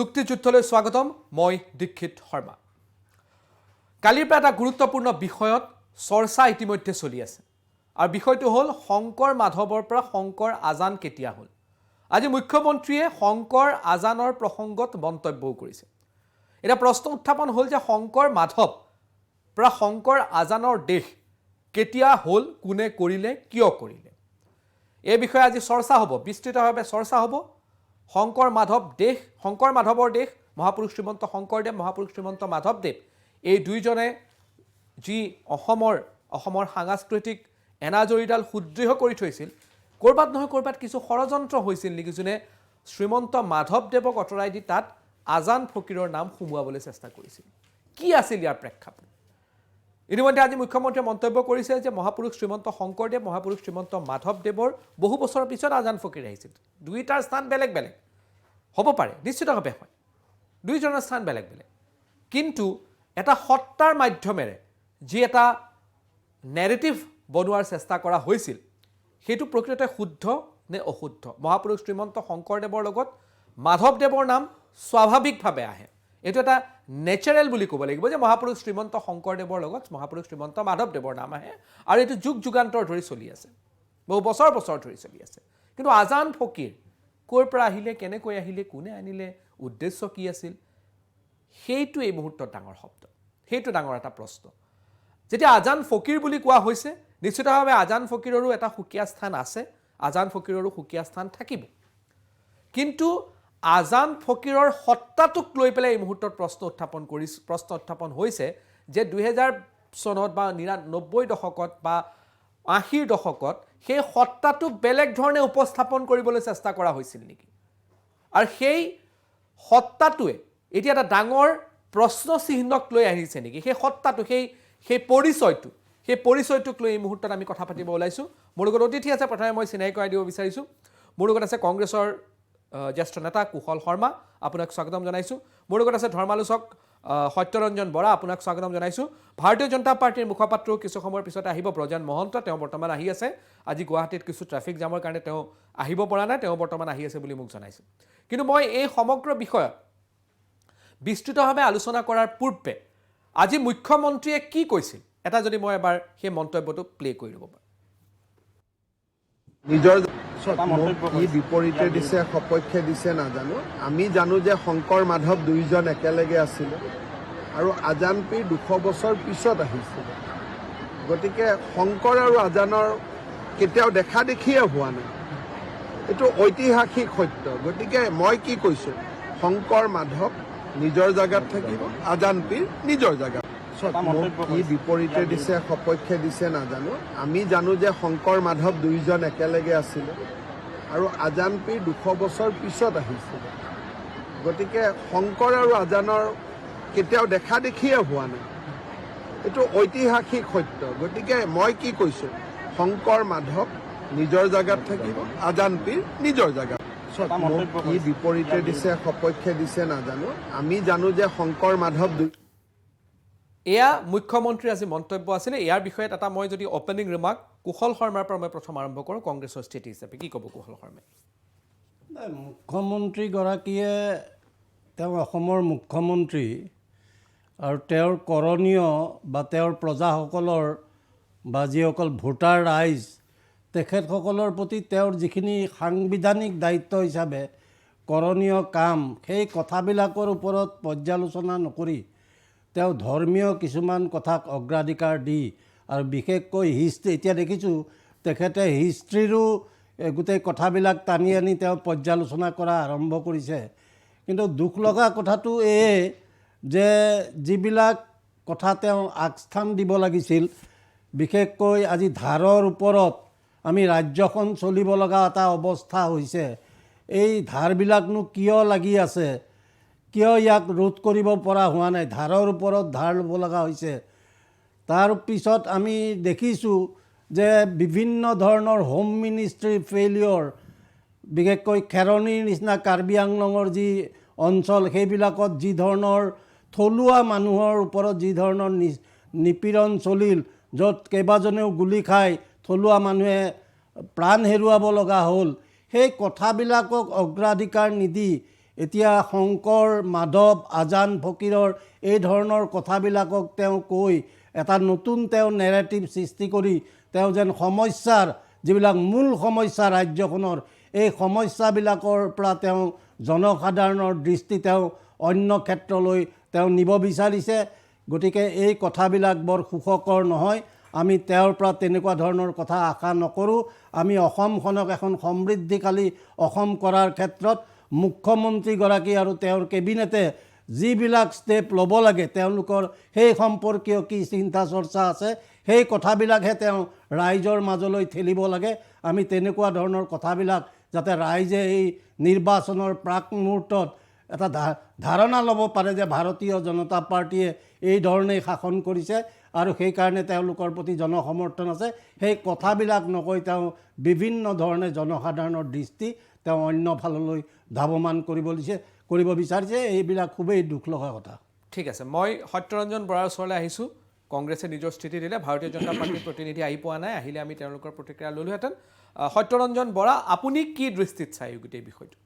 যুক্তিযুদ্ধলৈ স্বাগতম মই দীক্ষিত শৰ্মা কালিৰ পৰা এটা গুৰুত্বপূৰ্ণ বিষয়ত চৰ্চা ইতিমধ্যে চলি আছে আৰু বিষয়টো হ'ল শংকৰ মাধৱৰ পৰা শংকৰ আজান কেতিয়া হ'ল আজি মুখ্যমন্ত্ৰীয়ে শংকৰ আজানৰ প্ৰসংগত মন্তব্য কৰিছে এটা প্ৰশ্ন উত্থাপন হ'ল যে শংকৰ মাধৱ পৰা শংকৰ আজানৰ দেশ কেতিয়া হ'ল কোনে কৰিলে কিয় কৰিলে এই বিষয়ে আজি চৰ্চা হ'ব বিস্তৃতভাৱে চৰ্চা হ'ব শংকৰ মাধৱৰ দেশ মহাপুৰুষ শ্ৰীমন্ত শংকৰদেৱ মহাপুৰুষ শ্ৰীমন্ত মাধৱদেৱ এই দুইজনে যি অসমৰ সাংস্কৃতিক এনাজৰীডাল সুদৃঢ় কৰি থৈছিল কৰবাত নহয় কৰবাত কিছু ষড়যন্ত্ৰ হৈছিল নেকি যোনে শ্ৰীমন্ত মাধৱদেৱক অতৰাই দি তাত আজান ফকীৰৰ নাম সুমুৱাবলৈ চেষ্টা কৰিছিল কি আছিল ইয়াৰ প্ৰেক্ষাপট ইতিমধ্যে আজি মুখ্যমন্ত্ৰীয়ে মন্তব্য কৰিছে যে মহাপুৰুষ শ্ৰীমন্ত শংকৰদেৱ মহাপুৰুষ শ্ৰীমন্ত মাধৱদেৱৰ বহু বছৰৰ পিছত আজান ফকীৰ আহিছিল দুইটাৰ স্থান বেলেগ বেলেগ হ'ব পাৰে নিশ্চিতভাৱে হয় দুইজনৰ স্থান বেলেগ বেলেগ কিন্তু এটা সত্তাৰ মাধ্যমেৰে যি এটা নেৰেটিভ বনোৱাৰ চেষ্টা কৰা হৈছিল সেইটো প্ৰকৃততে শুদ্ধ নে অশুদ্ধ মহাপুৰুষ শ্ৰীমন্ত শংকৰদেৱৰ লগত মাধৱদেৱৰ নাম স্বাভাৱিকভাৱে আহে এইটো এটা নেচাৰেল বুলি ক'ব লাগিব যে মহাপুৰুষ শ্ৰীমন্ত শংকৰদেৱৰ লগত মহাপুৰুষ শ্ৰীমন্ত মাধৱদেৱৰ নাম আহে আৰু এইটো যুগ যুগান্তৰ ধৰি চলি আছে বহু বছৰ ধৰি চলি আছে কিন্তু আজান ফকীৰ ক'ৰ পৰা আহিলে কেনেকৈ আহিলে কোনে আনিলে উদ্দেশ্য কি আছিল সেইটো এই মুহূৰ্তত ডাঙৰ শব্দ সেইটো ডাঙৰ এটা প্ৰশ্ন যেতিয়া আজান ফকীৰ বুলি কোৱা হৈছে নিশ্চিতভাৱে আজান ফকীৰৰো এটা সুকীয়া স্থান আছে আজান ফকীৰৰো সুকীয়া স্থান থাকিব কিন্তু আজান ফকীৰৰ সত্তাটোক লৈ পেলাই এই মুহূৰ্তত প্ৰশ্ন উত্থাপন হৈছে যে 2000 চনত বা 90 দশকত বা 80 দশকত সেই সত্তাটো বেলেগ ধৰণে উপস্থাপন কৰিবলৈ চেষ্টা কৰা হৈছিল নেকি আৰু সেই সত্তাটোৱে এতিয়া এটা ডাঙৰ প্ৰশ্ন চিহ্নক লৈ আহিছে নেকি সেই সত্তাটো সেই পৰিচয়টোক লৈ এই মুহূৰ্তত আমি কথা পাতিব ওলাইছোঁ মোৰ লগত অতিথি আছে প্ৰথমে মই চিনাকি কৰাই দিব বিচাৰিছোঁ মোৰ লগত আছে কংগ্ৰেছৰ জ্যেষ্ঠ নেতা কুশল শৰ্মা আপোনাক স্বাগতম জনাইছোঁ মোৰ লগত আছে ধৰ্মালোচক সত্যৰঞ্জন বৰা আপোনাক স্বাগতম জনাইছোঁ ভাৰতীয় জনতা পাৰ্টিৰ মুখপাত্ৰ কিছু সময়ৰ পিছতে আহিব ব্ৰজান মহন্ত তেওঁ বৰ্তমান আহি আছে আজি গুৱাহাটীত কিছু ট্ৰাফিক জামৰ কাৰণে তেওঁ আহিব পৰা নাই তেওঁ বৰ্তমান আহি আছে বুলি মোক জনাইছে কিন্তু মই এই সমগ্ৰ বিষয়ত বিস্তৃতভাৱে আলোচনা কৰাৰ পূৰ্বে আজি মুখ্যমন্ত্ৰীয়ে কি কৈছিল এটা যদি মই এবাৰ সেই মন্তব্যটো প্লে কৰি দিব পাৰোঁ নিজৰ কি বিপৰীতে দিছে সপক্ষে দিছে নাজানো আমি জানো যে শংকৰ মাধৱ দুইজন একেলগে আছিলে আৰু আজান পীৰ 200 বছৰ পিছত আহিছিল গতিকে শংকৰ আৰু আজানৰ কেতিয়াও দেখা দেখিয়ে হোৱা নাই এইটো ঐতিহাসিক সত্য গতিকে মই কি কৈছোঁ শংকৰ মাধৱ নিজৰ জায়গাত থাকিব আজান পীৰ নিজৰ জায়গাত কি বিপৰীতে দিছে সপক্ষে দিছে নাজানো আমি জানো যে শংকৰ মাধৱ দুইজন একেলগে আছিলে আৰু আজান পীৰ 200 বছৰ পিছত আহিছিল গতিকে শংকৰ আৰু আজানৰ কেতিয়াও দেখা দেখিয়ে হোৱা নাই এইটো ঐতিহাসিক সত্য গতিকে মই কি কৈছোঁ শংকৰ মাধৱ নিজৰ জায়গাত থাকিব আজান পীৰ নিজৰ জায়গাত কি বিপৰীতে দিছে সপক্ষে দিছে নাজানো আমি জানো যে শংকৰ মাধৱ এয়া মুখ্যমন্ত্ৰী আজি মন্তব্য আছিলে ইয়াৰ বিষয়ত এটা মই যদি অপেনিং ৰিমাৰ্ক কুশল শৰ্মাৰ পৰা মই প্ৰথম আৰম্ভ কৰোঁ কংগ্ৰেছৰ স্থিতি হিচাপে কি ক'ব কুশল শৰ্মাই মুখ্যমন্ত্ৰীগৰাকীয়ে তেওঁ অসমৰ মুখ্যমন্ত্ৰী আৰু তেওঁৰ কৰণীয় বা তেওঁৰ প্ৰজাসকলৰ বা যিসকল ভোটাৰ ৰাইজ তেখেতসকলৰ প্ৰতি তেওঁৰ যিখিনি সাংবিধানিক দায়িত্ব হিচাপে কৰণীয় কাম সেই কথাবিলাকৰ ওপৰত পৰ্যালোচনা নকৰি তেওঁ ধৰ্মীয় কিছুমান কথাক অগ্ৰাধিকাৰ দি আৰু বিশেষকৈ এতিয়া দেখিছোঁ তেখেতে হিষ্ট্ৰীৰো গোটেই কথাবিলাক টানি আনি তেওঁ পৰ্যালোচনা কৰা আৰম্ভ কৰিছে কিন্তু দুখ লগা কথাটো এই যে যিবিলাক কথা তেওঁ আগস্থান দিব লাগিছিল বিশেষকৈ আজি ধাৰৰ ওপৰত আমি ৰাজ্যখন চলিব লগা এটা অৱস্থা হৈছে এই ধাৰবিলাকনো কিয় লাগি আছে কিয় ইয়াক ৰোধ কৰিব পৰা হোৱা নাই ধাৰৰ ওপৰত ধাৰ ল'ব লগা হৈছে তাৰ পিছত আমি দেখিছোঁ যে বিভিন্ন ধৰণৰ হোম মিনিষ্ট্ৰী ফেইলিয়ৰ বিশেষকৈ খেৰণিৰ নিচিনা কাৰ্বি আংলঙৰ যি অঞ্চল সেইবিলাকত যি ধৰণৰ থলুৱা মানুহৰ ওপৰত যি ধৰণৰ নিপীড়ন চলিল য'ত কেইবাজনেও গুলি খাই থলুৱা মানুহে প্ৰাণ হেৰুৱাব লগা হ'ল সেই কথাবিলাকক অগ্ৰাধিকাৰ নিদি এতিয়া শংকৰ মাধৱ আজান ফকীৰৰ এই ধৰণৰ কথাবিলাকক তেওঁ কৈ এটা নতুন তেওঁ নেৰেটিভ সৃষ্টি কৰি তেওঁ যেন সমস্যাৰ যিবিলাক মূল সমস্যা ৰাজ্যখনৰ এই সমস্যাবিলাকৰ পৰা তেওঁ জনসাধাৰণৰ দৃষ্টি তেওঁ অন্য ক্ষেত্ৰলৈ তেওঁ নিব বিচাৰিছে। গতিকে এই কথাবিলাক বৰ সুখকৰ নহয়। আমি তেওঁৰ পৰা তেনেকুৱা ধৰণৰ কথা আশা নকৰোঁ। আমি অসমখনক এখন সমৃদ্ধিশালী অসম কৰাৰ ক্ষেত্ৰত মুখ্যমন্ত্ৰীগৰাকী আৰু তেওঁৰ কেবিনেটে যিবিলাক ষ্টেপ ল'ব লাগে তেওঁলোকৰ সেই সম্পৰ্কীয় কি চিন্তা চৰ্চা আছে সেই কথাবিলাকহে তেওঁ ৰাইজৰ মাজলৈ ঠেলিব লাগে। আমি তেনেকুৱা ধৰণৰ কথাবিলাক যাতে ৰাইজে এই নিৰ্বাচনৰ প্ৰাক মুহূৰ্তত এটা ধাৰণা ল'ব পাৰে যে ভাৰতীয় জনতা পাৰ্টীয়ে এই ধৰণেই শাসন কৰিছে আৰু সেইকাৰণে তেওঁলোকৰ প্ৰতি জনসমৰ্থন আছে, সেই কথাবিলাক নকৈ তেওঁ বিভিন্ন ধৰণে জনসাধাৰণৰ দৃষ্টি তেওঁ অন্য ফাললৈ ধাৱমান কৰিব বিচাৰিছে। এইবিলাক খুবেই দুখ লগা কথা। ঠিক আছে, মই সত্যৰঞ্জন বৰাৰ ওচৰলৈ আহিছোঁ। কংগ্ৰেছে নিজৰ স্থিতি দিলে, ভাৰতীয় জনতা পাৰ্টীৰ প্ৰতিনিধি আহি পোৱা নাই, আহিলে আমি তেওঁলোকৰ প্ৰতিক্ৰিয়া ল'লোহেঁতেন। সত্যৰঞ্জন বৰা, আপুনি কি দৃষ্টিত চাই গোটেই বিষয়টো?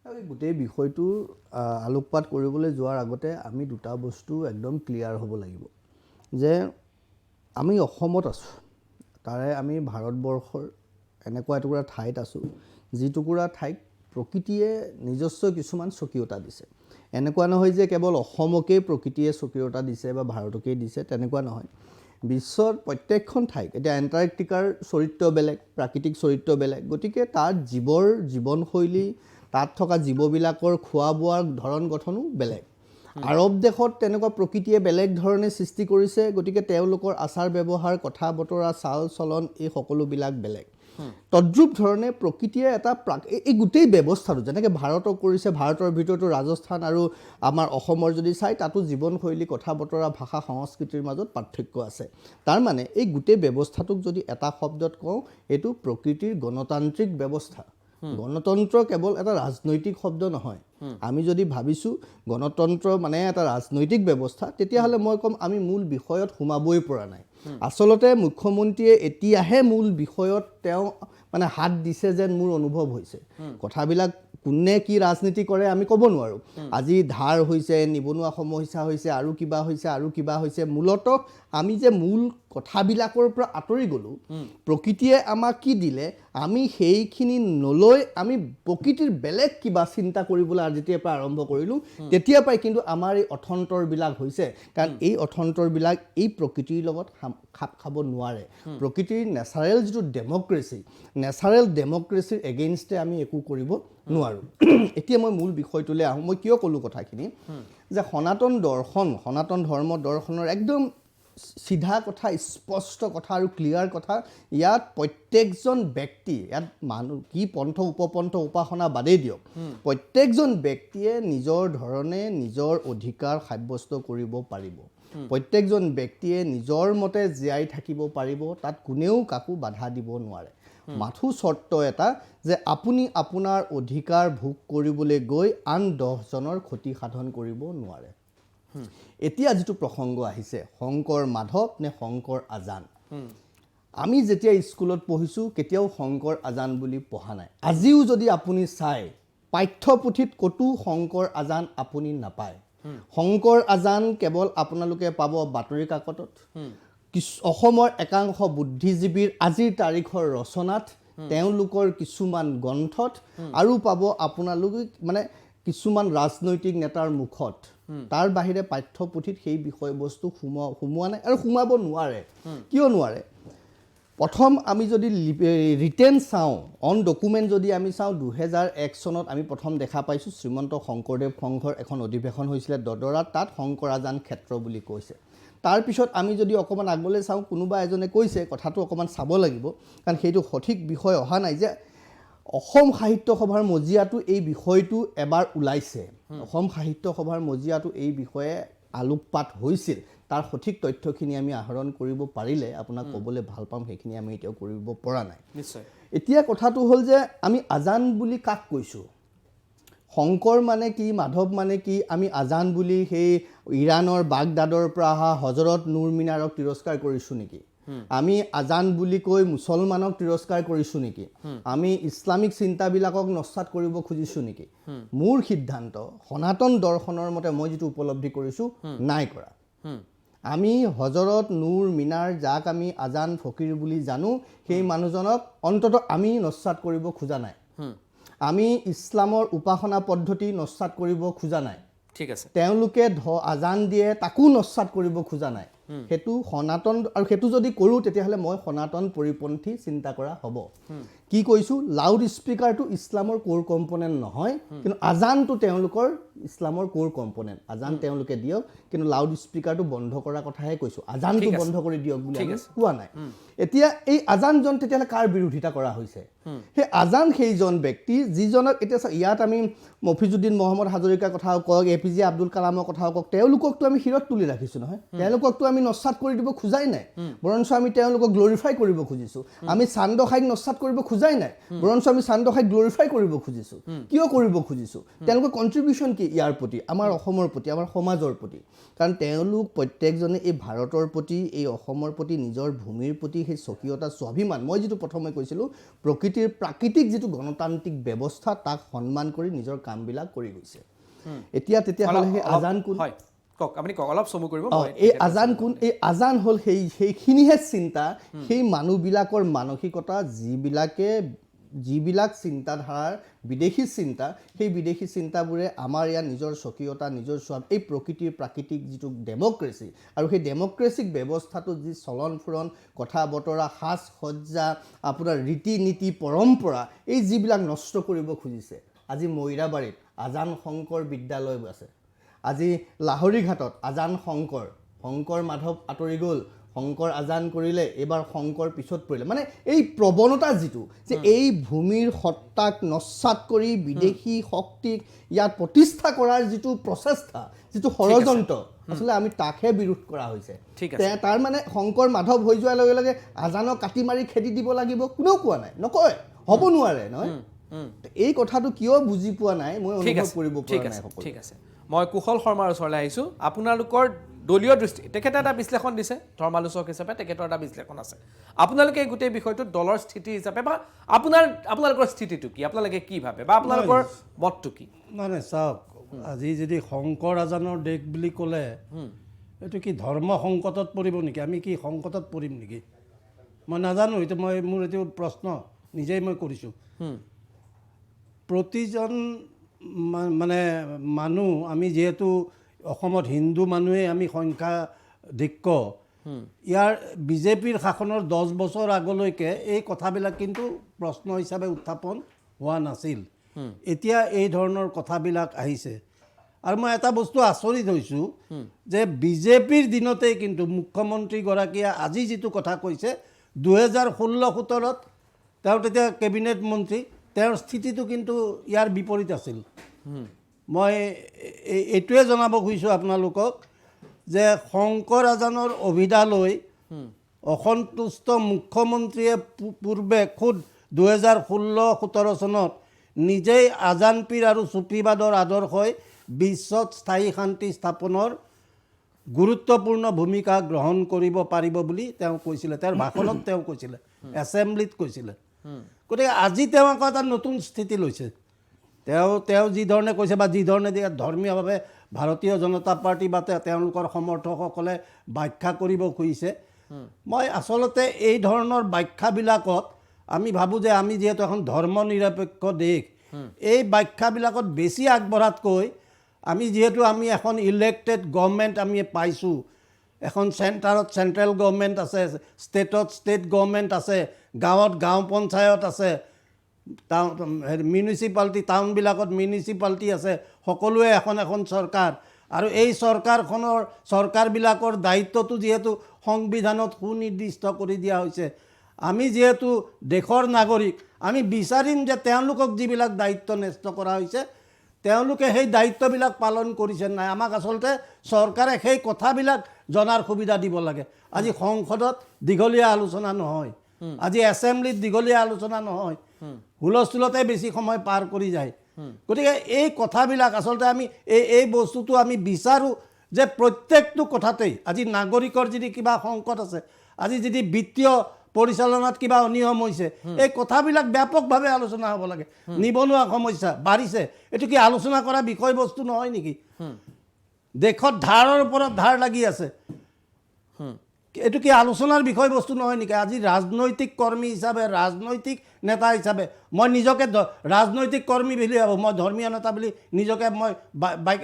এই গোটেই বিষয়টোৰ আলোকপাত কৰিবলৈ যোৱাৰ আগতে আমি দুটা বস্তু একদম ক্লিয়াৰ হ'ব লাগিব যে আমি অসমত আছোঁ, তাৰে আমি ভাৰতবৰ্ষৰ এনেকুৱা এটুকুৰা ঠাইত আছোঁ যিটুকুৰা ঠাইত প্ৰকৃতিয়ে নিজস্ব কিছুমান স্বকীয়তা দিছে। এনেকুৱা নহয় যে কেৱল অসমকেই প্ৰকৃতিয়ে স্বকীয়তা দিছে বা ভাৰতকেই দিছে, তেনেকুৱা নহয়। বিশ্বৰ প্ৰত্যেকখন ঠাইত এতিয়া এণ্টাৰ্কটিকাৰ চৰিত্ৰ বেলেগ, প্ৰাকৃতিক চৰিত্ৰ বেলেগ, গতিকে তাত জীৱৰ জীৱনশৈলী, তাত থকা জীৱবিলাকৰ খোৱা বোৱাৰ ধৰণ গঠনো বেলেগ। আৰৱ দেশত তেনেকুৱা প্ৰকৃতিয়ে বেলেগ ধৰণে সৃষ্টি কৰিছে, গতিকে তেওঁলোকৰ আচাৰ ব্যৱহাৰ, কথা বতৰা, চাল চলন এই সকলোবিলাক বেলেগ। তদ্ৰূপ ধৰণে প্ৰকৃতিয়ে এটা এই গোটেই ব্যৱস্থাটো যেনেকৈ ভাৰতক কৰিছে, ভাৰতৰ ভিতৰতো ৰাজস্থান আৰু আমাৰ অসমৰ যদি চাই তাতো জীৱনশৈলী, কথা বতৰা, ভাষা, সংস্কৃতিৰ মাজত পাৰ্থক্য আছে। তাৰমানে এই গোটেই ব্যৱস্থাটোক যদি এটা শব্দত কওঁ, এইটো প্ৰকৃতিৰ গণতান্ত্ৰিক ব্যৱস্থা। গণতন্ত্ৰ কেৱল এটা ৰাজনৈতিক শব্দ নহয়। আমি যদি ভাবিছোঁ গণতন্ত্ৰ মানে এটা ৰাজনৈতিক ব্যৱস্থা, তেতিয়াহ'লে মই ক'ম আমি মূল বিষয়ত সোমাবই পৰা নাই। আচলতে মুখ্যমন্ত্ৰীয়ে এতিয়াহে মূল বিষয়ত তেওঁ মানে হাত দিছে যেন মোৰ অনুভৱ হৈছে। কথাবিলাক কোনে কি ৰাজনীতি কৰে আমি ক'ব নোৱাৰোঁ। আজি ধাৰ হৈছে, নিবনুৱা সমস্যা হৈছে, আৰু কিবা হৈছে, মূলতঃ আমি যে মূল কথাবিলাকৰ পৰা আঁতৰি গ'লোঁ। প্ৰকৃতিয়ে আমাক কি দিলে, আমি সেইখিনি নলৈ আমি প্ৰকৃতিৰ বেলেগ কিবা চিন্তা কৰিবলৈ যেতিয়াৰ পৰা আৰম্ভ কৰিলোঁ, তেতিয়াৰ পৰাই কিন্তু আমাৰ এই অথন্তৰবিলাক হৈছে। কাৰণ এই অথন্তৰবিলাক এই প্ৰকৃতিৰ লগত খাপ খাব নোৱাৰে। প্ৰকৃতিৰ নেচাৰেল যিটো ডেম'ক্ৰেচিৰ এগেইনষ্টে আমি একো কৰিব নোৱাৰোঁ। এতিয়া মই মূল বিষয়টোলৈ আহোঁ। মই কিয় ক'লোঁ কথাখিনি যে সনাতন ধৰ্ম দৰ্শনৰ একদম চিধা কথা, স্পষ্ট কথা আৰু ক্লিয়াৰ কথা, ইয়াত প্ৰত্যেকজন ব্যক্তি, ইয়াত মানুহ কি পন্থ উপপন্থ উপাসনা বাদেই দিয়ক, প্ৰত্যেকজন ব্যক্তিয়ে নিজৰ ধৰণে নিজৰ অধিকাৰ সাব্যস্ত কৰিব পাৰিব। প্ৰত্যেকজন ব্যক্তিয়ে নিজৰ মতে জীয়াই থাকিব পাৰিব, তাত কোনেও কাকো বাধা দিব নোৱাৰে। মাথো চৰ্ত এটা যে আপুনি আপোনাৰ অধিকাৰ ভোগ কৰিবলৈ গৈ আন 10জনৰ ক্ষতি সাধন কৰিব নোৱাৰে। এতিয়া যিটো প্ৰসংগ আহিছে, শংকৰ মাধৱ নে শংকৰ আজান, আমি যেতিয়া স্কুলত পঢ়িছোঁ কেতিয়াও শংকৰ আজান বুলি পঢ়া নাই। আজিও যদি আপুনি চাই পাঠ্যপুথিত ক'তো শংকৰ আজান আপুনি নাপায়। শংকৰ আজান কেৱল আপোনালোকে পাব বাতৰি কাকতত, অসমৰ একাংশ বুদ্ধিজীৱীৰ আজিৰ তাৰিখৰ ৰচনাত, তেওঁলোকৰ কিছুমান গ্ৰন্থত, আৰু পাব আপোনালোকে মানে কিছুমান ৰাজনৈতিক নেতাৰ মুখত। তাৰ বাহিৰে পাঠ্যপুথিত সেই বিষয়বস্তু সোমোৱা নাই আৰু সোমাব নোৱাৰে। কিয় নোৱাৰে? প্ৰথম আমি যদি ৰিটেন চাওঁ, অন ডকুমেণ্ট যদি আমি চাওঁ, 2001 চনত আমি প্ৰথম দেখা পাইছোঁ শ্ৰীমন্ত শংকৰদেৱ সংঘৰ এখন অধিৱেশন হৈছিলে দদৰাত, তাত শংকৰ আজান ক্ষেত্ৰ বুলি কৈছে। তাৰপিছত আমি যদি অকণমান আগলৈ চাওঁ, কোনোবা এজনে কৈছে, কথাটো অকণমান চাব লাগিব কাৰণ সেইটো সঠিক বিষয় অহা নাই, যে অসম সাহিত্য সভাৰ মজিয়াটো এই বিষয়টো এবাৰ ওলাইছে। অসম সাহিত্য সভাৰ মজিয়াটো এই বিষয়ে আলোকপাত হৈছিল। তাৰ সঠিক তথ্যখিনি আমি আহৰণ কৰিব পাৰিলে আপোনাক ক'বলৈ ভাল পাম, সেইখিনি আমি এতিয়াও কৰিব পৰা নাই। নিশ্চয়। এতিয়া কথাটো হ'ল যে আমি আজান বুলি কাক কৈছোঁ? শংকৰ মানে কি, মাধৱ মানে কি? আমি আজান বুলি সেই ইৰাণৰ বাগদাদৰ পৰা অহা হজৰত নুৰ মিনাৰক তিৰস্কাৰ কৰিছোঁ নেকি? আমি আজান বুলি কৈ মুছলমানক তিৰস্কাৰ কৰিছোঁ নেকি, আমি ইছলামিক চিন্তাবিলাকক নস্বাত কৰিব খুজিছোঁ নেকি? মোৰ সিদ্ধান্ত সনাতন দৰ্শনৰ মতে মই যিটো উপলব্ধি কৰিছোঁ নাই কৰা। আমি হজৰত নুৰ মিনাৰ যাক আমি আজান ফকীৰ বুলি জানো সেই মানুহজনক অন্ততঃ আমি নস্বাত কৰিব খোজা নাই। আমি ইছলামৰ উপাসনা পদ্ধতি নস্বাত কৰিব খোজা নাই। ঠিক আছে, তেওঁলোকে আজান দিয়ে তাকো নস্বাত কৰিব খোজা নাই। সেইটো সনাতন, আৰু সেইটো যদি কৰোঁ তেতিয়াহ'লে মই সনাতন পৰিপন্থী চিন্তা কৰা হ'ব। কি কৈছোঁ, লাউড স্পীকাৰটো ইছলামৰ কোৰ কম্পনেণ্ট নহয়, কিন্তু আজানটো তেওঁলোকৰ ইছলামৰ কোৰ কম্পনেণ্ট। আজান তেওঁলোকে দিয়ক, কিন্তু লাউড স্পীকাৰটো বন্ধ কৰাৰ কথাহে কৈছোঁ, আজানটো বন্ধ কৰি দিয়ক বুলি আমি কোৱা নাই। এতিয়া এই আজানজন তেতিয়াহ'লে কাৰ বিৰোধিতা কৰা হৈছে? সেই আজান সেইজন ব্যক্তি যিজনক এতিয়া ইয়াত আমি মফিজুদ্দিন মহম্মদ হাজৰিকাৰ কথাও কওক, APJ আব্দুল কালামৰ কথাও কওক, তেওঁলোককতো আমি শিৰত তুলি ৰাখিছোঁ নহয়, তেওঁলোককতো আমি নস্বাত কৰি দিব খোজাই নাই, বৰঞ্চ আমি তেওঁলোকক গ্লৰিফাই কৰিব খুজিছোঁ। আমি চান্দ খাইক নস্বাত কৰিব খোজাই নাই, বৰঞ্চ আমি চান্দ খাইক গ্লৰিফাই কৰিব খুজিছোঁ। কিয় কৰিব খুজিছোঁ? তেওঁলোকৰ কণ্ট্ৰিবিউশ্যন কি ইয়াৰ প্ৰতি, আমাৰ অসমৰ প্ৰতি, আমাৰ সমাজৰ প্ৰতি? কাৰণ তেওঁলোক প্ৰত্যেকজনে এই ভাৰতৰ প্ৰতি, এই অসমৰ প্ৰতি, নিজৰ ভূমিৰ প্ৰতি সেই স্বকীয়তা স্বাভিমান, মই যিটো প্ৰথমে কৈছিলোঁ প্ৰকৃতিৰ প্ৰাকৃতিক যিটো গণতান্ত্ৰিক ব্যৱস্থা তাক সন্মান কৰি নিজৰ কামবিলাক কৰি গৈছে। এতিয়া তেতিয়াহ'লে সেই আজান কোন? হয় কওক, আপুনি কওক, অলপ চমু কৰিব। এই আজান কোন? এই আজান হ'ল সেইখিনিহে চিন্তা, সেই মানুহবিলাকৰ মানসিকতা যিবিলাক চিন্তাধাৰাৰ বিদেশী চিন্তা, সেই বিদেশী চিন্তাবোৰে আমাৰ ইয়াৰ নিজৰ স্বকীয়তা, নিজৰ এই প্ৰকৃতিৰ প্ৰাকৃতিক যিটো ডেমক্ৰেচি, আৰু সেই ডেমক্ৰেচিক ব্যৱস্থাটো যি চলন ফুৰণ, কথা বতৰা, সাজ সজ্জা, আপোনাৰ ৰীতি নীতি পৰম্পৰা, এই যিবিলাক নষ্ট কৰিব খুজিছে। আজি মৈৰাবাৰীত আজান শংকৰ বিদ্যালয় আছে, আজি লাহৰীঘাটত আজান শংকৰ মাধৱ আঁতৰি গ'ল, শংকৰ আজান কৰিলে, এইবাৰ শংকৰ পিছত পৰিলে। মানে এই প্ৰৱণতা যিটো যে এই ভূমিৰ সত্তাক নস্বাত কৰি বিদেশী শক্তিক ইয়াত প্ৰতিষ্ঠা কৰাৰ যিটো প্ৰচেষ্টা, যিটো ষড়যন্ত্ৰ, আচলতে আমি তাকহে বিৰোধ কৰা হৈছে। তাৰ মানে শংকৰ মাধৱ হৈ যোৱাৰ লগে লগে আজানক কাটি মাৰি খেদি দিব লাগিব কোনেও কোৱা নাই, নকয়, হ'ব নোৱাৰে নহয়। এই কথাটো কিয় বুজি পোৱা নাই মই অনুভৱ কৰিব পৰা নাই। ঠিক আছে, মই কুশল শৰ্মাৰ ওচৰলৈ আহিছোঁ। আপোনালোকৰ দলীয় দৃষ্টি, তেখেতে এটা বিশ্লেষণ দিছে, ধৰ্মালোচক হিচাপে তেখেতৰ এটা বিশ্লেষণ আছে। আপোনালোকে এই গোটেই বিষয়টোত দলৰ স্থিতি হিচাপে বা আপোনালোকৰ স্থিতিটো কি, আপোনালোকে কি ভাবে বা আপোনালোকৰ মতটো কি? নাই চাওক, আজি যদি শংকৰ আজানৰ দেশ বুলি ক'লে এইটো কি ধৰ্ম সংকটত পৰিব নেকি? আমি কি সংকটত পৰিম নেকি? মই নাজানো, এইটো মোৰ এইটো প্ৰশ্ন নিজেই মই কৰিছোঁ। প্ৰতিজন মানে মানুহ, আমি যিহেতু অসমত হিন্দু মানুহেই আমি সংখ্যাধিক্য, ইয়াৰ বিজেপিৰ শাসনৰ 10 বছৰ আগলৈকে এই কথাবিলাক কিন্তু প্ৰশ্ন হিচাপে উত্থাপন হোৱা নাছিল। এতিয়া এই ধৰণৰ কথাবিলাক আহিছে, আৰু মই এটা বস্তু আচৰিত হৈছোঁ যে বিজেপিৰ দিনতেই কিন্তু মুখ্যমন্ত্ৰীগৰাকীয়ে আজি যিটো কথা কৈছে, 2016-17ত তেওঁ তেতিয়া কেবিনেট মন্ত্ৰী, তেওঁৰ স্থিতিটো কিন্তু ইয়াৰ বিপৰীত আছিল। মই এইটোৱে জনাব খুজিছোঁ আপোনালোকক যে শংকৰ আজানৰ অভিধালৈ অসন্তুষ্ট মুখ্যমন্ত্ৰীয়ে পূৰ্বে খুদ 2016-17 চনত নিজেই আজান পীৰ আৰু চুফীবাদৰ আদৰ্শই বিশ্বত স্থায়ী শান্তি স্থাপনৰ গুৰুত্বপূৰ্ণ ভূমিকা গ্ৰহণ কৰিব পাৰিব বুলি তেওঁ কৈছিলে, তেওঁৰ ভাষণত তেওঁ কৈছিলে, এছেম্বলিত কৈছিলে। গতিকে আজি তেওঁ আকৌ এটা নতুন স্থিতি লৈছে। তেওঁ যি ধৰণে কৈছে বা যি ধৰণে ধৰ্মীয়ভাৱে ভাৰতীয় জনতা পাৰ্টি বা তেওঁলোকৰ সমৰ্থকসকলে ব্যাখ্যা কৰিব খুজিছে, মই আচলতে এই ধৰণৰ ব্যাখ্যাবিলাকত আমি ভাবোঁ যে আমি যিহেতু এখন ধৰ্ম নিৰপেক্ষ দেশ, এই ব্যাখ্যাবিলাকত বেছি আগবঢ়াতকৈ আমি এখন ইলেক্টেড গভৰ্ণমেণ্ট আমি পাইছোঁ, এখন চেণ্টাৰত চেণ্ট্ৰেল গভৰ্ণমেণ্ট আছে, ষ্টেটত ষ্টেট গভৰ্ণমেণ্ট আছে, গাঁৱত গাঁও পঞ্চায়ত আছে, মিউনিচিপালিটি, টাউনবিলাকত মিউনিচিপালিটি আছে, সকলোৱে এখন চৰকাৰ, আৰু এই চৰকাৰবিলাকৰ দায়িত্বটো যিহেতু সংবিধানত সুনিৰ্দিষ্ট কৰি দিয়া হৈছে। আমি যিহেতু দেশৰ নাগৰিক, আমি বিচাৰিম যে তেওঁলোকক যিবিলাক দায়িত্ব ন্যস্ত কৰা হৈছে তেওঁলোকে সেই দায়িত্ববিলাক পালন কৰিছে নাই। আমাক আচলতে চৰকাৰে সেই কথাবিলাক জনাৰ সুবিধা দিব লাগে। আজি সংসদত দীঘলীয়া আলোচনা নহয়, আজি এছেম্বলিত দীঘলীয়া আলোচনা নহয়, হুলস্থুলতে বেছি সময় পাৰ কৰি যায়। গতিকে এই কথাবিলাক আচলতে আমি এই বস্তুটো আমি বিচাৰোঁ যে প্ৰত্যেকটো কথাতেই আজি নাগৰিকৰ যদি কিবা সংকট আছে, আজি যদি বিত্তীয় পৰিচালনাত কিবা অনিয়ম হৈছে এই কথাবিলাক ব্যাপকভাৱে আলোচনা হ'ব লাগে নিবনুৱা সমস্যা বাঢ়িছে এইটো কি আলোচনা কৰা বিষয়বস্তু নহয় নেকি দেশত ধাৰৰ ওপৰত ধাৰ লাগি আছে এইটো কি আলোচনাৰ বিষয়বস্তু নহয় নেকি আজি ৰাজনৈতিক কৰ্মী হিচাপে ৰাজনৈতিক নেতা হিচাপে মই নিজকে ৰাজনৈতিক কৰ্মী বুলি ভাবোঁ মই ধৰ্মীয় নেতা বুলি নিজকে মই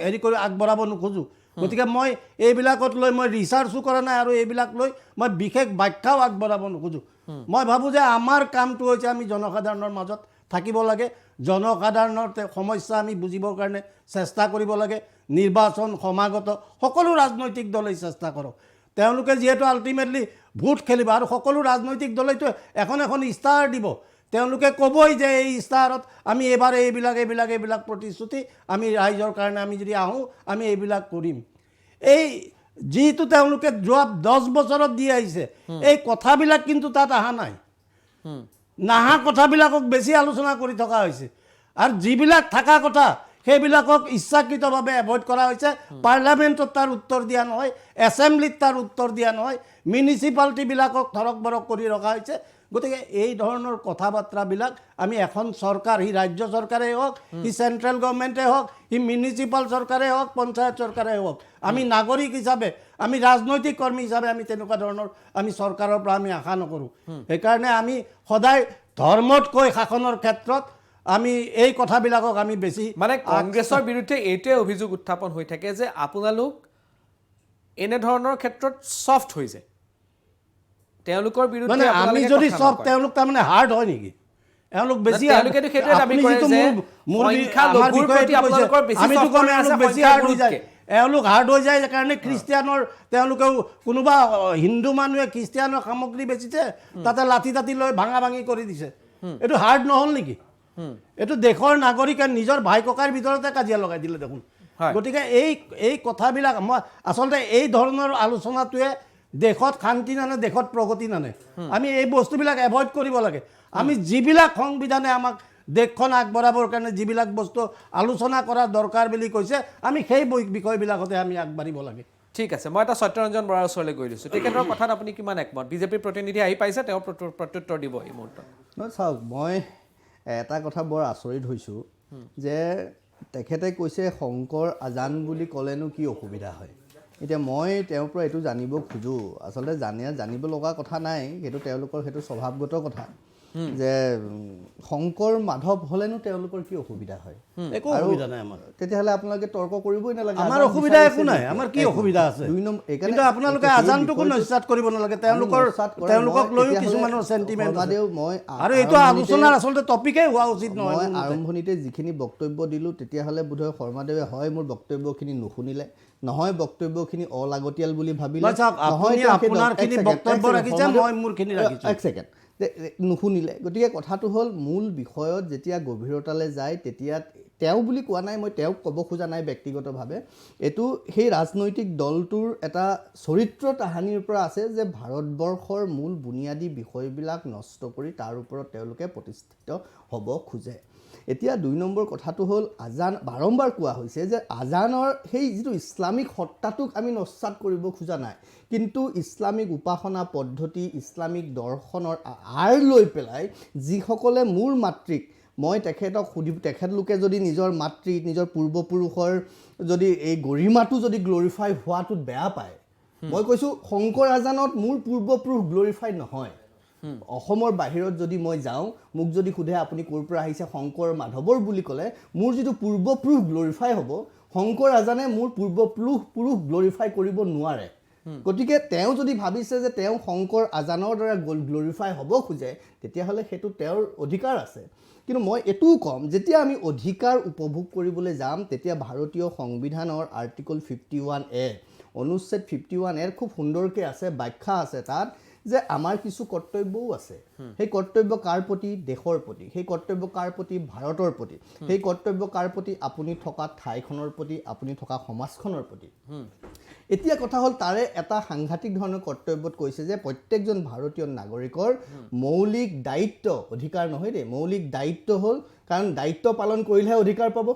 হেৰি কৰি আগবঢ়াব নোখোজোঁ গতিকে মই এইবিলাকত লৈ মই ৰিচাৰ্চো কৰা নাই আৰু এইবিলাক লৈ মই বিশেষ ব্যাখ্যাও আগবঢ়াব নোখোজোঁ মই ভাবোঁ যে আমাৰ কামটো হৈছে আমি জনসাধাৰণৰ মাজত থাকিব লাগে জনসাধাৰণৰ সমস্যা আমি বুজিবৰ কাৰণে চেষ্টা কৰিব লাগে নিৰ্বাচন সমাগত সকলো ৰাজনৈতিক দলেই চেষ্টা কৰক তেওঁলোকে যিহেতু আল্টিমেটলি ভোট খেলিব আৰু সকলো ৰাজনৈতিক দলেইতো এখন ইস্তাহাৰ দিব তেওঁলোকে ক'বই যে এই ইস্তাহাৰত আমি এবাৰ এইবিলাক প্ৰতিশ্ৰুতি আমি ৰাইজৰ কাৰণে আমি যদি আহোঁ আমি এইবিলাক কৰিম এই যিটো তেওঁলোকে যোৱা 10 বছৰত দি আহিছে এই কথাবিলাক কিন্তু তাত অহা নাই নাহা কথাবিলাকক বেছি আলোচনা কৰি থকা হৈছে আৰু যিবিলাক থকা কথা সেইবিলাকক ইচ্ছাকৃতভাৱে এভইড কৰা হৈছে পাৰ্লামেণ্টত তাৰ উত্তৰ দিয়া নহয় এছেম্বলিত তাৰ উত্তৰ দিয়া নহয় মিউনিচিপালিটিবিলাকক ধৰক বৰক কৰি ৰখা হৈছে গতিকে এই ধৰণৰ কথা বাৰ্তাবিলাক আমি এখন চৰকাৰ সি ৰাজ্য চৰকাৰেই হওক সি চেণ্ট্ৰেল গভৰ্ণমেণ্টেই হওক সি মিউনিচিপাল চৰকাৰেই হওক পঞ্চায়ত চৰকাৰেই হওক আমি নাগৰিক হিচাপে আমি ৰাজনৈতিক কৰ্মী হিচাপে আমি তেনেকুৱা ধৰণৰ আমি চৰকাৰৰ পৰা আমি আশা নকৰোঁ সেইকাৰণে আমি সদায় ধৰ্মতকৈ শাসনৰ ক্ষেত্ৰত আমি এই কথাবিলাকক আমি বেছি মানে কংগ্ৰেছৰ বিৰুদ্ধে এইটোৱে অভিযোগ উত্থাপন হৈ থাকে যে আপোনালোক এনেধৰণৰ ক্ষেত্ৰত সফট হৈ যায় তেওঁলোকৰ বিৰুদ্ধে আমি যদি সব তেওঁলোক তাৰমানে হাৰ্ড হয় নেকি এওঁলোক বেছি তেওঁলোকেতো সেইটোৱে দাবী কৰে যে সংখ্যা লঘুৰ প্ৰতি আপোনালোকৰ বেছি হাৰ্ড হৈ যায় এওঁলোক হাৰ্ড হৈ যায় কাৰণে খ্ৰীষ্টিয়ানৰ তেওঁলোকেও কোনোবা হিন্দু মানুহে খ্ৰীষ্টিয়ানৰ সামগ্ৰী বেচিছে তাতে লাঠি তাঠি লৈ ভাঙা ভাঙি কৰি দিছে এইটো হাৰ্ড নহ'ল নেকি এইটো দেশৰ নাগৰিকে নিজৰ ভাই ককাৰ ভিতৰতে কাজিয়া লগাই দিলে দেখোন গতিকে এই কথাবিলাক মই আচলতে এই ধৰণৰ আলোচনাটোৱে দেশত শান্তি নানে দেশত প্ৰগতি নানে আমি এই বস্তুবিলাক এভইড কৰিব লাগে আমি যিবিলাক সংবিধানে আমাক দেশখন আগবঢ়াবৰ কাৰণে যিবিলাক বস্তু আলোচনা কৰা দৰকাৰ বুলি কৈছে আমি সেই বিষয়বিলাকতে আমি আগবাঢ়িব লাগে ঠিক আছে মই এটা সত্যৰঞ্জন বৰাৰ ওচৰলৈ গৈ দিছোঁ তেখেতৰ কথাত আপুনি কিমান একমত বিজেপিৰ প্ৰতিনিধি আহি পাইছে তেওঁ প্ৰত্যুত্তৰ দিব এই মুহূৰ্তত নহয় চাওক মই এটা কথা বৰ আচৰিত হৈছোঁ যে তেখেতে কৈছে শংকৰ আজান বুলি ক'লেনো কি অসুবিধা হয় এতিয়া মই তেওঁৰ পৰা এইটো জানিব খোজোঁ আচলতে জানিব লগা কথা নাই সেইটো তেওঁলোকৰ সেইটো স্বভাৱগত কথা যে শংকৰ মাধৱ হ'লেনো তেওঁলোকৰ কি অসুবিধা হয় একো অসুবিধা নাই আমাৰ তেতিয়াহ'লে আপোনালোকে তৰ্ক কৰিবই নালাগে আমাৰ অসুবিধা একো নাই আমাৰ কি অসুবিধা আছে কিন্তু আপোনালোকে আজানটোকো নস্যাৎ কৰিব নালাগে তেওঁলোকক লৈও কিছুমানৰ চেণ্টিমেণ্ট আৰু এইটো আলোচনাৰ আচলতে টপিকেই হোৱা উচিত নহয় মই আৰম্ভণিতে যিখিনি বক্তব্য দিলোঁ তেতিয়াহ'লে বোধহয় শৰ্মাদেৱে হয় মোৰ বক্তব্যখিনি নুশুনিলে নহয় বক্তব্যখিনি অলাগতিয়াল বুলি ভাবিলে এক ছেকেণ্ড নুশুনিলে গতিকে কথাটো হ'ল মূল বিষয়ত যেতিয়া গভীৰতালৈ যায় তেতিয়া তেওঁ বুলি কোৱা নাই মই তেওঁক ক'ব খোজা নাই ব্যক্তিগতভাৱে এইটো সেই ৰাজনৈতিক দলটোৰ এটা চৰিত্ৰ তাহানিৰ পৰা আছে যে ভাৰতবৰ্ষৰ মূল বুনিয়াদী বিষয়বিলাক নষ্ট কৰি তাৰ ওপৰত তেওঁলোকে প্ৰতিষ্ঠিত হ'ব খোজে এতিয়া 2 নম্বৰ কথাটো হ'ল আজান বাৰম্বাৰ কোৱা হৈছে যে আজানৰ সেই যিটো ইছলামিক সত্তাটোক আমি নস্যাৎ কৰিব খোজা নাই কিন্তু ইছলামিক উপাসনা পদ্ধতি ইছলামিক দৰ্শনৰ আঁৰ লৈ পেলাই যিসকলে মোৰ মাতৃক মই তেখেতক সুধিব তেখেতলোকে যদি নিজৰ মাতৃ নিজৰ পূৰ্বপুৰুষৰ যদি এই গৰিমাটো যদি গ্লৰিফাই হোৱাটোত বেয়া পায় মই কৈছোঁ শংকৰ আজানত মোৰ পূৰ্বপুৰুষ গ্লৰিফাই নহয় অসমৰ বাহিৰত যদি মই যাওঁ মোক যদি সোধে আপুনি ক'ৰ পৰা আহিছে শংকৰ মাধৱৰ বুলি ক'লে মোৰ যিটো পূৰ্বপুৰুষ গ্লৰিফাই হ'ব শংকৰ আজানে মোৰ পূৰ্বপুৰুষ গ্লৰিফাই কৰিব নোৱাৰে গতিকে তেওঁ যদি ভাবিছে যে তেওঁ শংকৰ আজানৰ দ্বাৰা গ্লৰিফাই হ'ব খোজে তেতিয়াহ'লে সেইটো তেওঁৰ অধিকাৰ আছে কিন্তু মই এইটোও ক'ম যেতিয়া আমি অধিকাৰ উপভোগ কৰিবলৈ যাম তেতিয়া ভাৰতীয় সংবিধানৰ আৰ্টিকল 51A অনুচ্ছেদ 51A খুব সুন্দৰকৈ আছে ব্যাখ্যা আছে তাত যে আমাৰ কিছু কৰ্তব্যও আছে সেই কৰ্তব্য কাৰ প্ৰতি দেশৰ প্ৰতি সেই কৰ্তব্য কাৰ প্ৰতি ভাৰতৰ প্ৰতি সেই কৰ্তব্য কাৰ প্ৰতি আপুনি থকা ঠাইখনৰ প্ৰতি আপুনি থকা সমাজখনৰ প্ৰতি এতিয়া কথা হ'ল তাৰে এটা সাংঘাতিক ধৰণৰ কৰ্তব্যত কৈছে যে প্ৰত্যেকজন ভাৰতীয় নাগৰিকৰ মৌলিক দায়িত্ব অধিকাৰ নহয় দেই মৌলিক দায়িত্ব হ'ল কাৰণ দায়িত্ব পালন কৰিলেহে অধিকাৰ পাব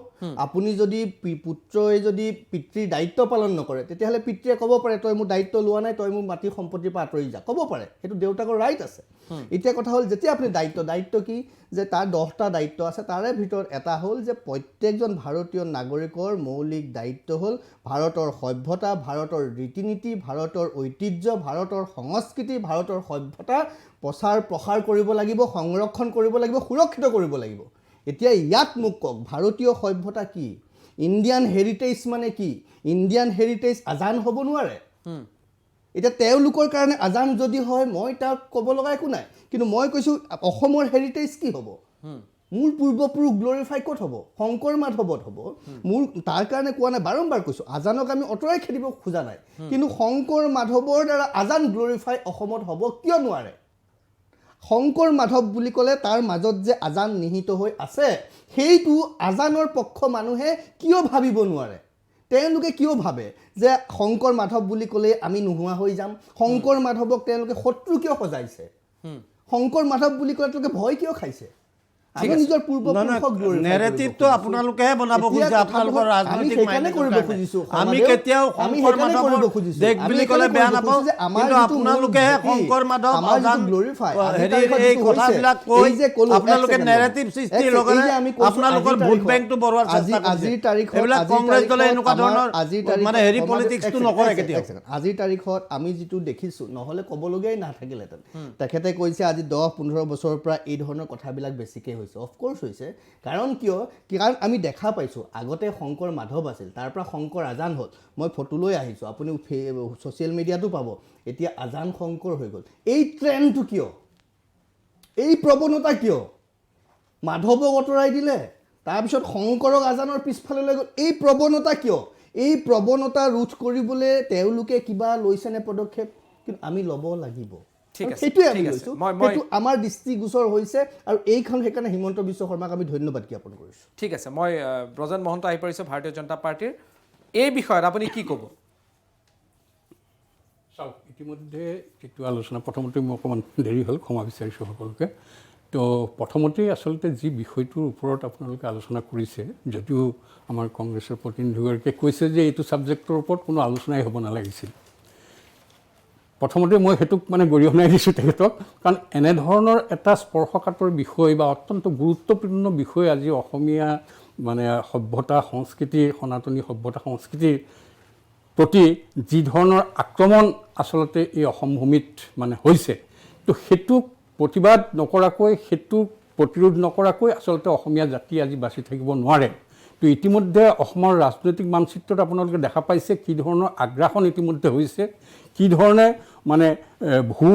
আপুনি যদি পুত্ৰই যদি পিতৃৰ দায়িত্ব পালন নকৰে তেতিয়াহ'লে পিতৃয়ে ক'ব পাৰে তই মোৰ দায়িত্ব লোৱা নাই তই মোৰ মাটি সম্পত্তিৰ পৰা আঁতৰি যা ক'ব পাৰে সেইটো দেউতাকৰ ৰাইট আছে এতিয়া কথা হ'ল যেতিয়া আপুনি দায়িত্ব কি যে তাৰ 10টা দায়িত্ব আছে তাৰে ভিতৰত এটা হ'ল যে প্ৰত্যেকজন ভাৰতীয় নাগৰিকৰ মৌলিক দায়িত্ব হ'ল ভাৰতৰ সভ্যতা ভাৰতৰ ৰীতি নীতি ভাৰতৰ ঐতিহ্য ভাৰতৰ সংস্কৃতি ভাৰতৰ সভ্যতা প্ৰসাৰ কৰিব লাগিব সংৰক্ষণ কৰিব লাগিব সুৰক্ষিত কৰিব লাগিব এতিয়া ইয়াত মোক কওক ভাৰতীয় সভ্যতা কি ইণ্ডিয়ান হেৰিটেজ মানে কি ইণ্ডিয়ান হেৰিটেজ আজান হ'ব নোৱাৰে এতিয়া তেওঁলোকৰ কাৰণে আজান যদি হয় মই তাক ক'ব লগা একো নাই কিন্তু মই কৈছোঁ অসমৰ হেৰিটেজ কি হ'ব মোৰ পূৰ্বপুৰুষ গ্লৰিফাই ক'ত হ'ব শংকৰ মাধৱত হ'ব মোৰ তাৰ কাৰণে কোৱা নাই বাৰম্বাৰ কৈছোঁ আজানক আমি অঁতৰাই খেদিব খোজা নাই কিন্তু শংকৰ মাধৱৰ দ্বাৰা আজান গ্লৰিফাই অসমত হ'ব কিয় নোৱাৰে শংকৰ মাধৱ বুলি ক'লে তাৰ মাজত যে আজান নিহিত হৈ আছে সেইটো আজানৰ পক্ষ মানুহে কিয় ভাবিব নোৱাৰে তেওঁলোকে কিয় ভাবে যে শংকৰ মাধৱ বুলি ক'লে আমি নোহোৱা হৈ যাম শংকৰ মাধৱক তেওঁলোকে শত্ৰু কিয় সজাইছে শংকৰ মাধৱ বুলি ক'লে তেওঁলোকে ভয় কিয় খাইছে আমি নিজৰ পূৰ্বপুৰুষক নেৰেটিভটো আপোনালোকেহে বনাব খুজিছে আপোনালোকৰ ৰাজনৈতিক আমি কেতিয়াও শংকৰ মাধৱৰ দেশ বুলি ক'লে বেয়া নাপাওঁ কিন্তু আপোনালোকেহে শংকৰ মাধৱ এই কথাবিলাক কৈ আপোনালোকে নেৰেটিভ সৃষ্টিৰ লগতে আপোনালোকৰ ভোট বেংকটো বঢ়োৱাৰ চেষ্টা কৰিছে এইবিলাক কংগ্ৰেছ দলে এনেকুৱা ধৰণৰ মানে হেৰি পলিটিক্সটো নকৰে কেতিয়াও আজিৰ তাৰিখত আমি যিটো দেখিছোঁ নহ'লে ক'বলগীয়াই নাথাকিলেহেঁতেন তেখেতে কৈছে আজি 10-15 বছৰৰ পৰা এই ধৰণৰ কথাবিলাক বেছিকৈ হৈছে অফক'ৰ্ছ হৈছে কাৰণ কাৰণ আমি দেখা পাইছোঁ আগতে শংকৰ মাধৱ আছিল তাৰ পৰা শংকৰ আজান হ'ল মই ফটো লৈ আহিছোঁ আপুনি ছ'চিয়েল মিডিয়াতো পাব এতিয়া আজান শংকৰ হৈ গ'ল এই ট্ৰেণ্ডটো কিয় এই প্ৰৱণতা কিয় মাধৱক আঁতৰাই দিলে তাৰপিছত শংকৰক আজানৰ পিছফালে লৈ গ'ল এই প্ৰৱণতা কিয় এই প্ৰৱণতা ৰোধ কৰিবলৈ তেওঁলোকে কিবা লৈছেনে পদক্ষেপ কিন্তু আমি ল'ব লাগিব সেইটোৱে আমি লৈছোঁ সেইটো আমাৰ দৃষ্টিগোচৰ হৈছে আৰু এইখন সেইকাৰণে হিমন্ত বিশ্ব শৰ্মাক আমি ধন্যবাদ জ্ঞাপন কৰিছোঁ ঠিক আছে মই ব্ৰজেন মহন্ত আহি পৰিছোঁ ভাৰতীয় জনতা পাৰ্টিৰ এই বিষয়ত আপুনি কি ক'ব চাওক ইতিমধ্যে যিটো আলোচনা প্ৰথমতে মই অকণমান দেৰি হ'ল ক্ষমা বিচাৰিছোঁ সকলোকে তো প্ৰথমতেই আচলতে যি বিষয়টোৰ ওপৰত আপোনালোকে আলোচনা কৰিছে যদিও আমাৰ কংগ্ৰেছৰ প্ৰতিনিধিগৰাকীয়ে কৈছে যে এইটো ছাবজেক্টৰ ওপৰত কোনো আলোচনাই হ'ব নালাগিছিল প্ৰথমতে মই সেইটোক মানে গৰিহণাই দিছোঁ তেখেতক কাৰণ এনেধৰণৰ এটা স্পৰ্শকাতৰ বিষয় বা অত্যন্ত গুৰুত্বপূৰ্ণ বিষয় আজি অসমীয়া মানে সভ্যতা সংস্কৃতিৰ সনাতনী সভ্যতা সংস্কৃতিৰ প্ৰতি যি ধৰণৰ আক্ৰমণ আচলতে এই অসম ভূমিত মানে হৈছে তো সেইটোক প্ৰতিবাদ নকৰাকৈ সেইটোক প্ৰতিৰোধ নকৰাকৈ আচলতে অসমীয়া জাতি আজি বাচি থাকিব নোৱাৰে তো ইতিমধ্যে অসমৰ ৰাজনৈতিক মানচিত্ৰত আপোনালোকে দেখা পাইছে কি ধৰণৰ আগ্ৰাসন ইতিমধ্যে হৈছে কি ধৰণে মানে ভূ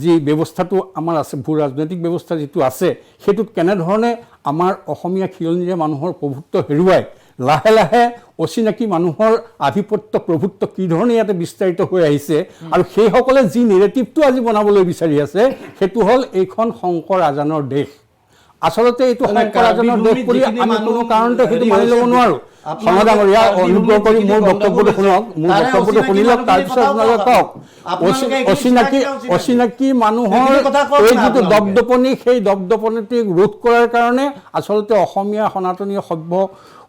যি ব্যৱস্থাটো আমাৰ আছে ভূ ৰাজনৈতিক ব্যৱস্থা যিটো আছে সেইটোত কেনেধৰণে আমাৰ অসমীয়া খিলঞ্জীয়া মানুহৰ প্ৰভুত্ব হেৰুৱাই লাহে লাহে অচিনাকি মানুহৰ আধিপত্য প্ৰভুত্ব কি ধৰণে ইয়াতে বিস্তাৰিত হৈ আহিছে আৰু সেইসকলে যি নেৰেটিভটো আজি বনাবলৈ বিচাৰি আছে সেইটো হ'ল এইখন শংকৰ আজানৰ দেশ আচলতে এইটো শংকৰ আজানৰ দেশ বুলি আমি কোনো কাৰণতে সেইটো মানি ল'ব নোৱাৰোঁ সমাধামৰীয়া অনুগ্ৰহ কৰি মোৰ বক্তব্যটো শুনক মোৰ বক্তব্যটো শুনি লওক তাৰপিছত আপোনালোকে কওক অচিনাকি মানুহৰ এই যিটো দপদপনি সেই দপদপনিটিক ৰোধ কৰাৰ কাৰণে আচলতে অসমীয়া সনাতনী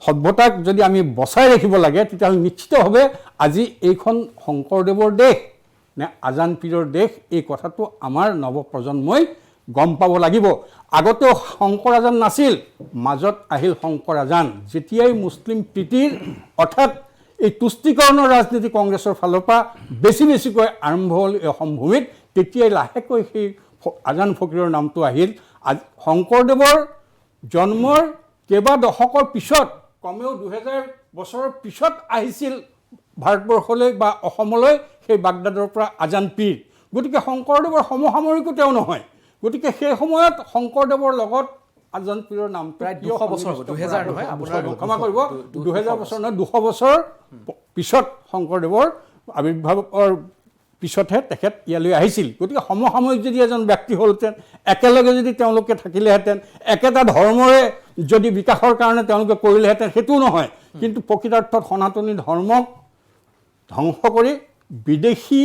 সভ্যতাক যদি আমি বচাই ৰাখিব লাগে তেতিয়াহ'লে নিশ্চিতভাৱে আজি এইখন শংকৰদেৱৰ দেশ নে আজান পীৰৰ দেশ এই কথাটো আমাৰ নৱপ্ৰজন্মই গম পাব লাগিব আগতেও শংকৰ আজান নাছিল মাজত আহিল শংকৰ আজান যেতিয়াই মুছলিম প্ৰীতিৰ অৰ্থাৎ এই তুষ্টিকৰণৰ ৰাজনীতি কংগ্ৰেছৰ ফালৰ পৰা বেছিকৈ আৰম্ভ হ'ল এই অসম ভূমিত তেতিয়াই লাহেকৈ সেই আজান ফকীৰৰ নামটো আহিল শংকৰদেৱৰ জন্মৰ কেইবা দশকৰ পিছত কমেও 2000 বছৰৰ পিছত আহিছিল ভাৰতবৰ্ষলৈ বা অসমলৈ সেই বাগদাদৰ পৰা আজান পীৰ গতিকে শংকৰদেৱৰ সমসাময়িকো তেওঁ নহয় গতিকে সেই সময়ত শংকৰদেৱৰ লগত আজান পীৰৰ নাম প্ৰায় 200 বছৰ 2000 নহয় আপোনাৰ ক্ষমা কৰিব 2000 বছৰ নহয় 200 বছৰ পিছত শংকৰদেৱৰ আবিৰ্ভাৱৰ পিছতহে তেখেত ইয়ালৈ আহিছিল গতিকে সমসাময়িক যদি এজন ব্যক্তি হ'লহেঁতেন একেলগে যদি তেওঁলোকে থাকিলেহেঁতেন একেটা ধৰ্মৰে যদি বিকাশৰ কাৰণে তেওঁলোকে কৰিলেহেঁতেন সেইটোও নহয় কিন্তু প্ৰকৃতাৰ্থত সনাতনী ধৰ্মক ধ্বংস কৰি বিদেশী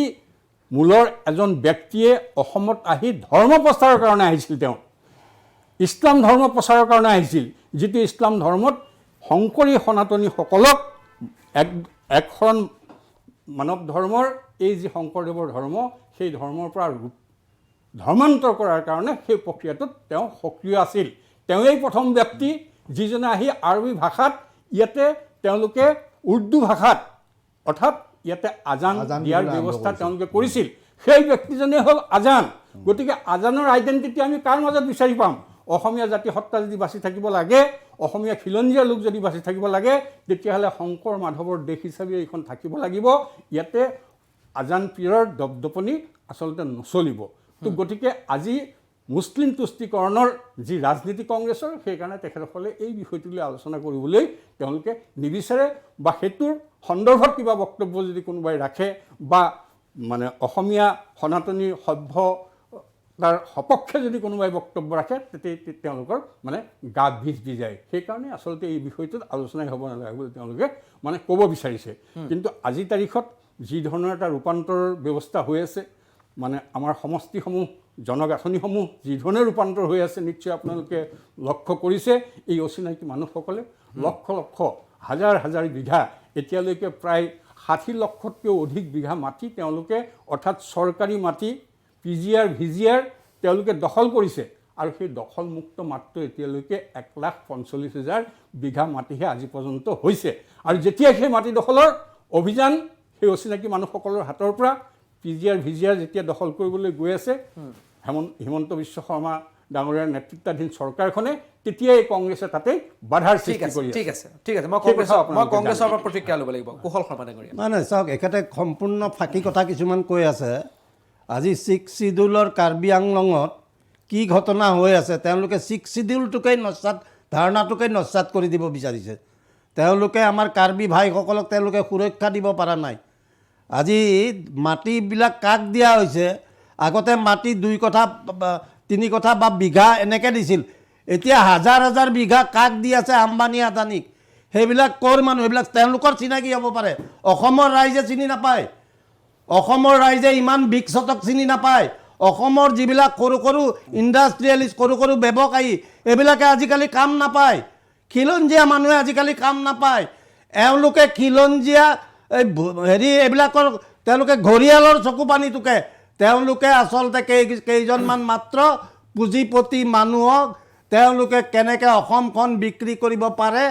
মূলৰ এজন ব্যক্তিয়ে অসমত আহি ধৰ্ম প্ৰচাৰৰ কাৰণে আহিছিল তেওঁ ইছলাম ধৰ্ম প্ৰচাৰৰ কাৰণে আহিছিল, যিটো ইছলাম ধৰ্মত শংকৰী সনাতনীসকলক একশৰণ মানৱ ধৰ্মৰ এই যি শংকৰদেৱৰ ধৰ্ম, সেই ধৰ্মৰ পৰা ধৰ্মান্তৰ কৰাৰ কাৰণে সেই প্ৰক্ৰিয়াটোত তেওঁ সক্ৰিয় আছিল। তেওঁৱেই প্ৰথম ব্যক্তি যিজনে আহি আৰবী ভাষাত ইয়াতে তেওঁলোকে উৰ্দু ভাষাত অৰ্থাৎ ইয়াতে আজান দিয়াৰ ব্যৱস্থা তেওঁলোকে কৰিছিল। সেই ব্যক্তিজনেই হ'ল আজান। গতিকে আজানৰ আইডেণ্টিটি আমি কাৰ মাজত বিচাৰি পাম? অসমীয়া জাতি সত্তা যদি বাচি থাকিব লাগে, অসমীয়া খিলঞ্জীয়া লোক যদি বাচি থাকিব লাগে, তেতিয়াহ'লে শংকৰ মাধৱৰ দেশ হিচাপে এইখন থাকিব লাগিব। ইয়াতে আজান পীৰৰ দপদপনি আচলতে নচলিব। তো গতিকে আজি মুছলিম তুষ্টিকৰণৰ যি ৰাজনীতি কংগ্ৰেছৰ, সেইকাৰণে তেখেতসকলে এই বিষয়টোলৈ আলোচনা কৰিবলৈ তেওঁলোকে নিবিচাৰে, বা সেইটোৰ সন্দৰ্ভত কিবা বক্তব্য যদি কোনোবাই ৰাখে বা মানে অসমীয়া সনাতনী সভ্য তাৰ সপক্ষে যদি কোনোবাই বক্তব্য ৰাখে, তেতিয়া তেওঁলোকৰ মানে গা ভিজ যায়। সেইকাৰণে আচলতে এই বিষয়টোত আলোচনাই হ'ব নালাগে বুলি তেওঁলোকে মানে ক'ব বিচাৰিছে। কিন্তু আজিৰ তাৰিখত যি ধৰণৰ এটা ৰূপান্তৰৰ ব্যৱস্থা হৈ আছে, মানে আমাৰ সমষ্টিসমূহ জনগাঁথনিসমূহ যি ধৰণে ৰূপান্তৰ হৈ আছে, নিশ্চয় আপোনালোকে লক্ষ্য কৰিছে। এই অচিনাকি মানুহসকলে লক্ষ লক্ষ হাজাৰ হাজাৰ বিঘা, এতিয়ালৈকে প্ৰায় 60 লক্ষতকৈও অধিক বিঘা মাটি তেওঁলোকে অৰ্থাৎ চৰকাৰী মাটি PGR VGR তেওঁলোকে দখল কৰিছে। আৰু সেই দখলমুক্ত মাত্ৰ এতিয়ালৈকে 1,45,000 বিঘা মাটিহে আজি পৰ্যন্ত হৈছে। আৰু যেতিয়া সেই মাটি দখলৰ অভিযান সেই অচিনাকি মানুহসকলৰ হাতৰ পৰা PGR VGR যেতিয়া দখল কৰিবলৈ গৈ আছে, হিমন্ত বিশ্ব শৰ্মা ডাঙৰীয়াৰ নেতৃত্বাধীন চৰকাৰখনে, তেতিয়াই কংগ্ৰেছে তাতে বাধাৰ সৃষ্টি কৰি আছে। ঠিক আছে, মই কংগ্ৰেছৰ পৰা প্ৰতিক্ৰিয়া ল'ব লাগিব। কুশল শৰ্মা ডাঙৰীয়া। নাই চাওক, এখেতে সম্পূৰ্ণ ফাঁকি কথা কিছুমান কৈ আছে। আজি 6 ছিডিউলৰ কাৰ্বি আংলঙত কি ঘটনা হৈ আছে, তেওঁলোকে 6 ছিডিউলটোকেই ধাৰণাটোকেই নস্যাৎ কৰি দিব বিচাৰিছে। তেওঁলোকে আমাৰ কাৰ্বি ভাইসকলক তেওঁলোকে সুৰক্ষা দিব পৰা নাই। আজি মাটিবিলাক কাক দিয়া হৈছে? আগতে মাটি 2 কঠা 3 কঠা বা বিঘা এনেকৈ দিছিল, এতিয়া হাজাৰ হাজাৰ বিঘা কাক দি আছে? আম্বানী আদানীক। সেইবিলাক ক'ৰ মানুহ? সেইবিলাক তেওঁলোকৰ চিনাকি হ'ব পাৰে, অসমৰ ৰাইজে চিনি নাপায়। অসমৰ ৰাইজে ইমান বিকশতক চিনি নাপায়। অসমৰ যিবিলাক সৰু সৰু ইণ্ডাষ্ট্ৰিয়েলিষ্ট, সৰু সৰু ব্যৱসায়ী, এইবিলাকে আজিকালি কাম নাপায়। খিলঞ্জীয়া মানুহে আজিকালি কাম নাপায়। এওঁলোকে খিলঞ্জীয়া এইবিলাকৰ তেওঁলোকে ঘৰিয়ালৰ চকু পানী টুকে। তেওঁলোকে আচলতে কেইজনমান মাত্ৰ পুঁজিপতি মানুহক তেওঁলোকে কেনেকৈ অসমখন বিক্ৰী কৰিব পাৰে,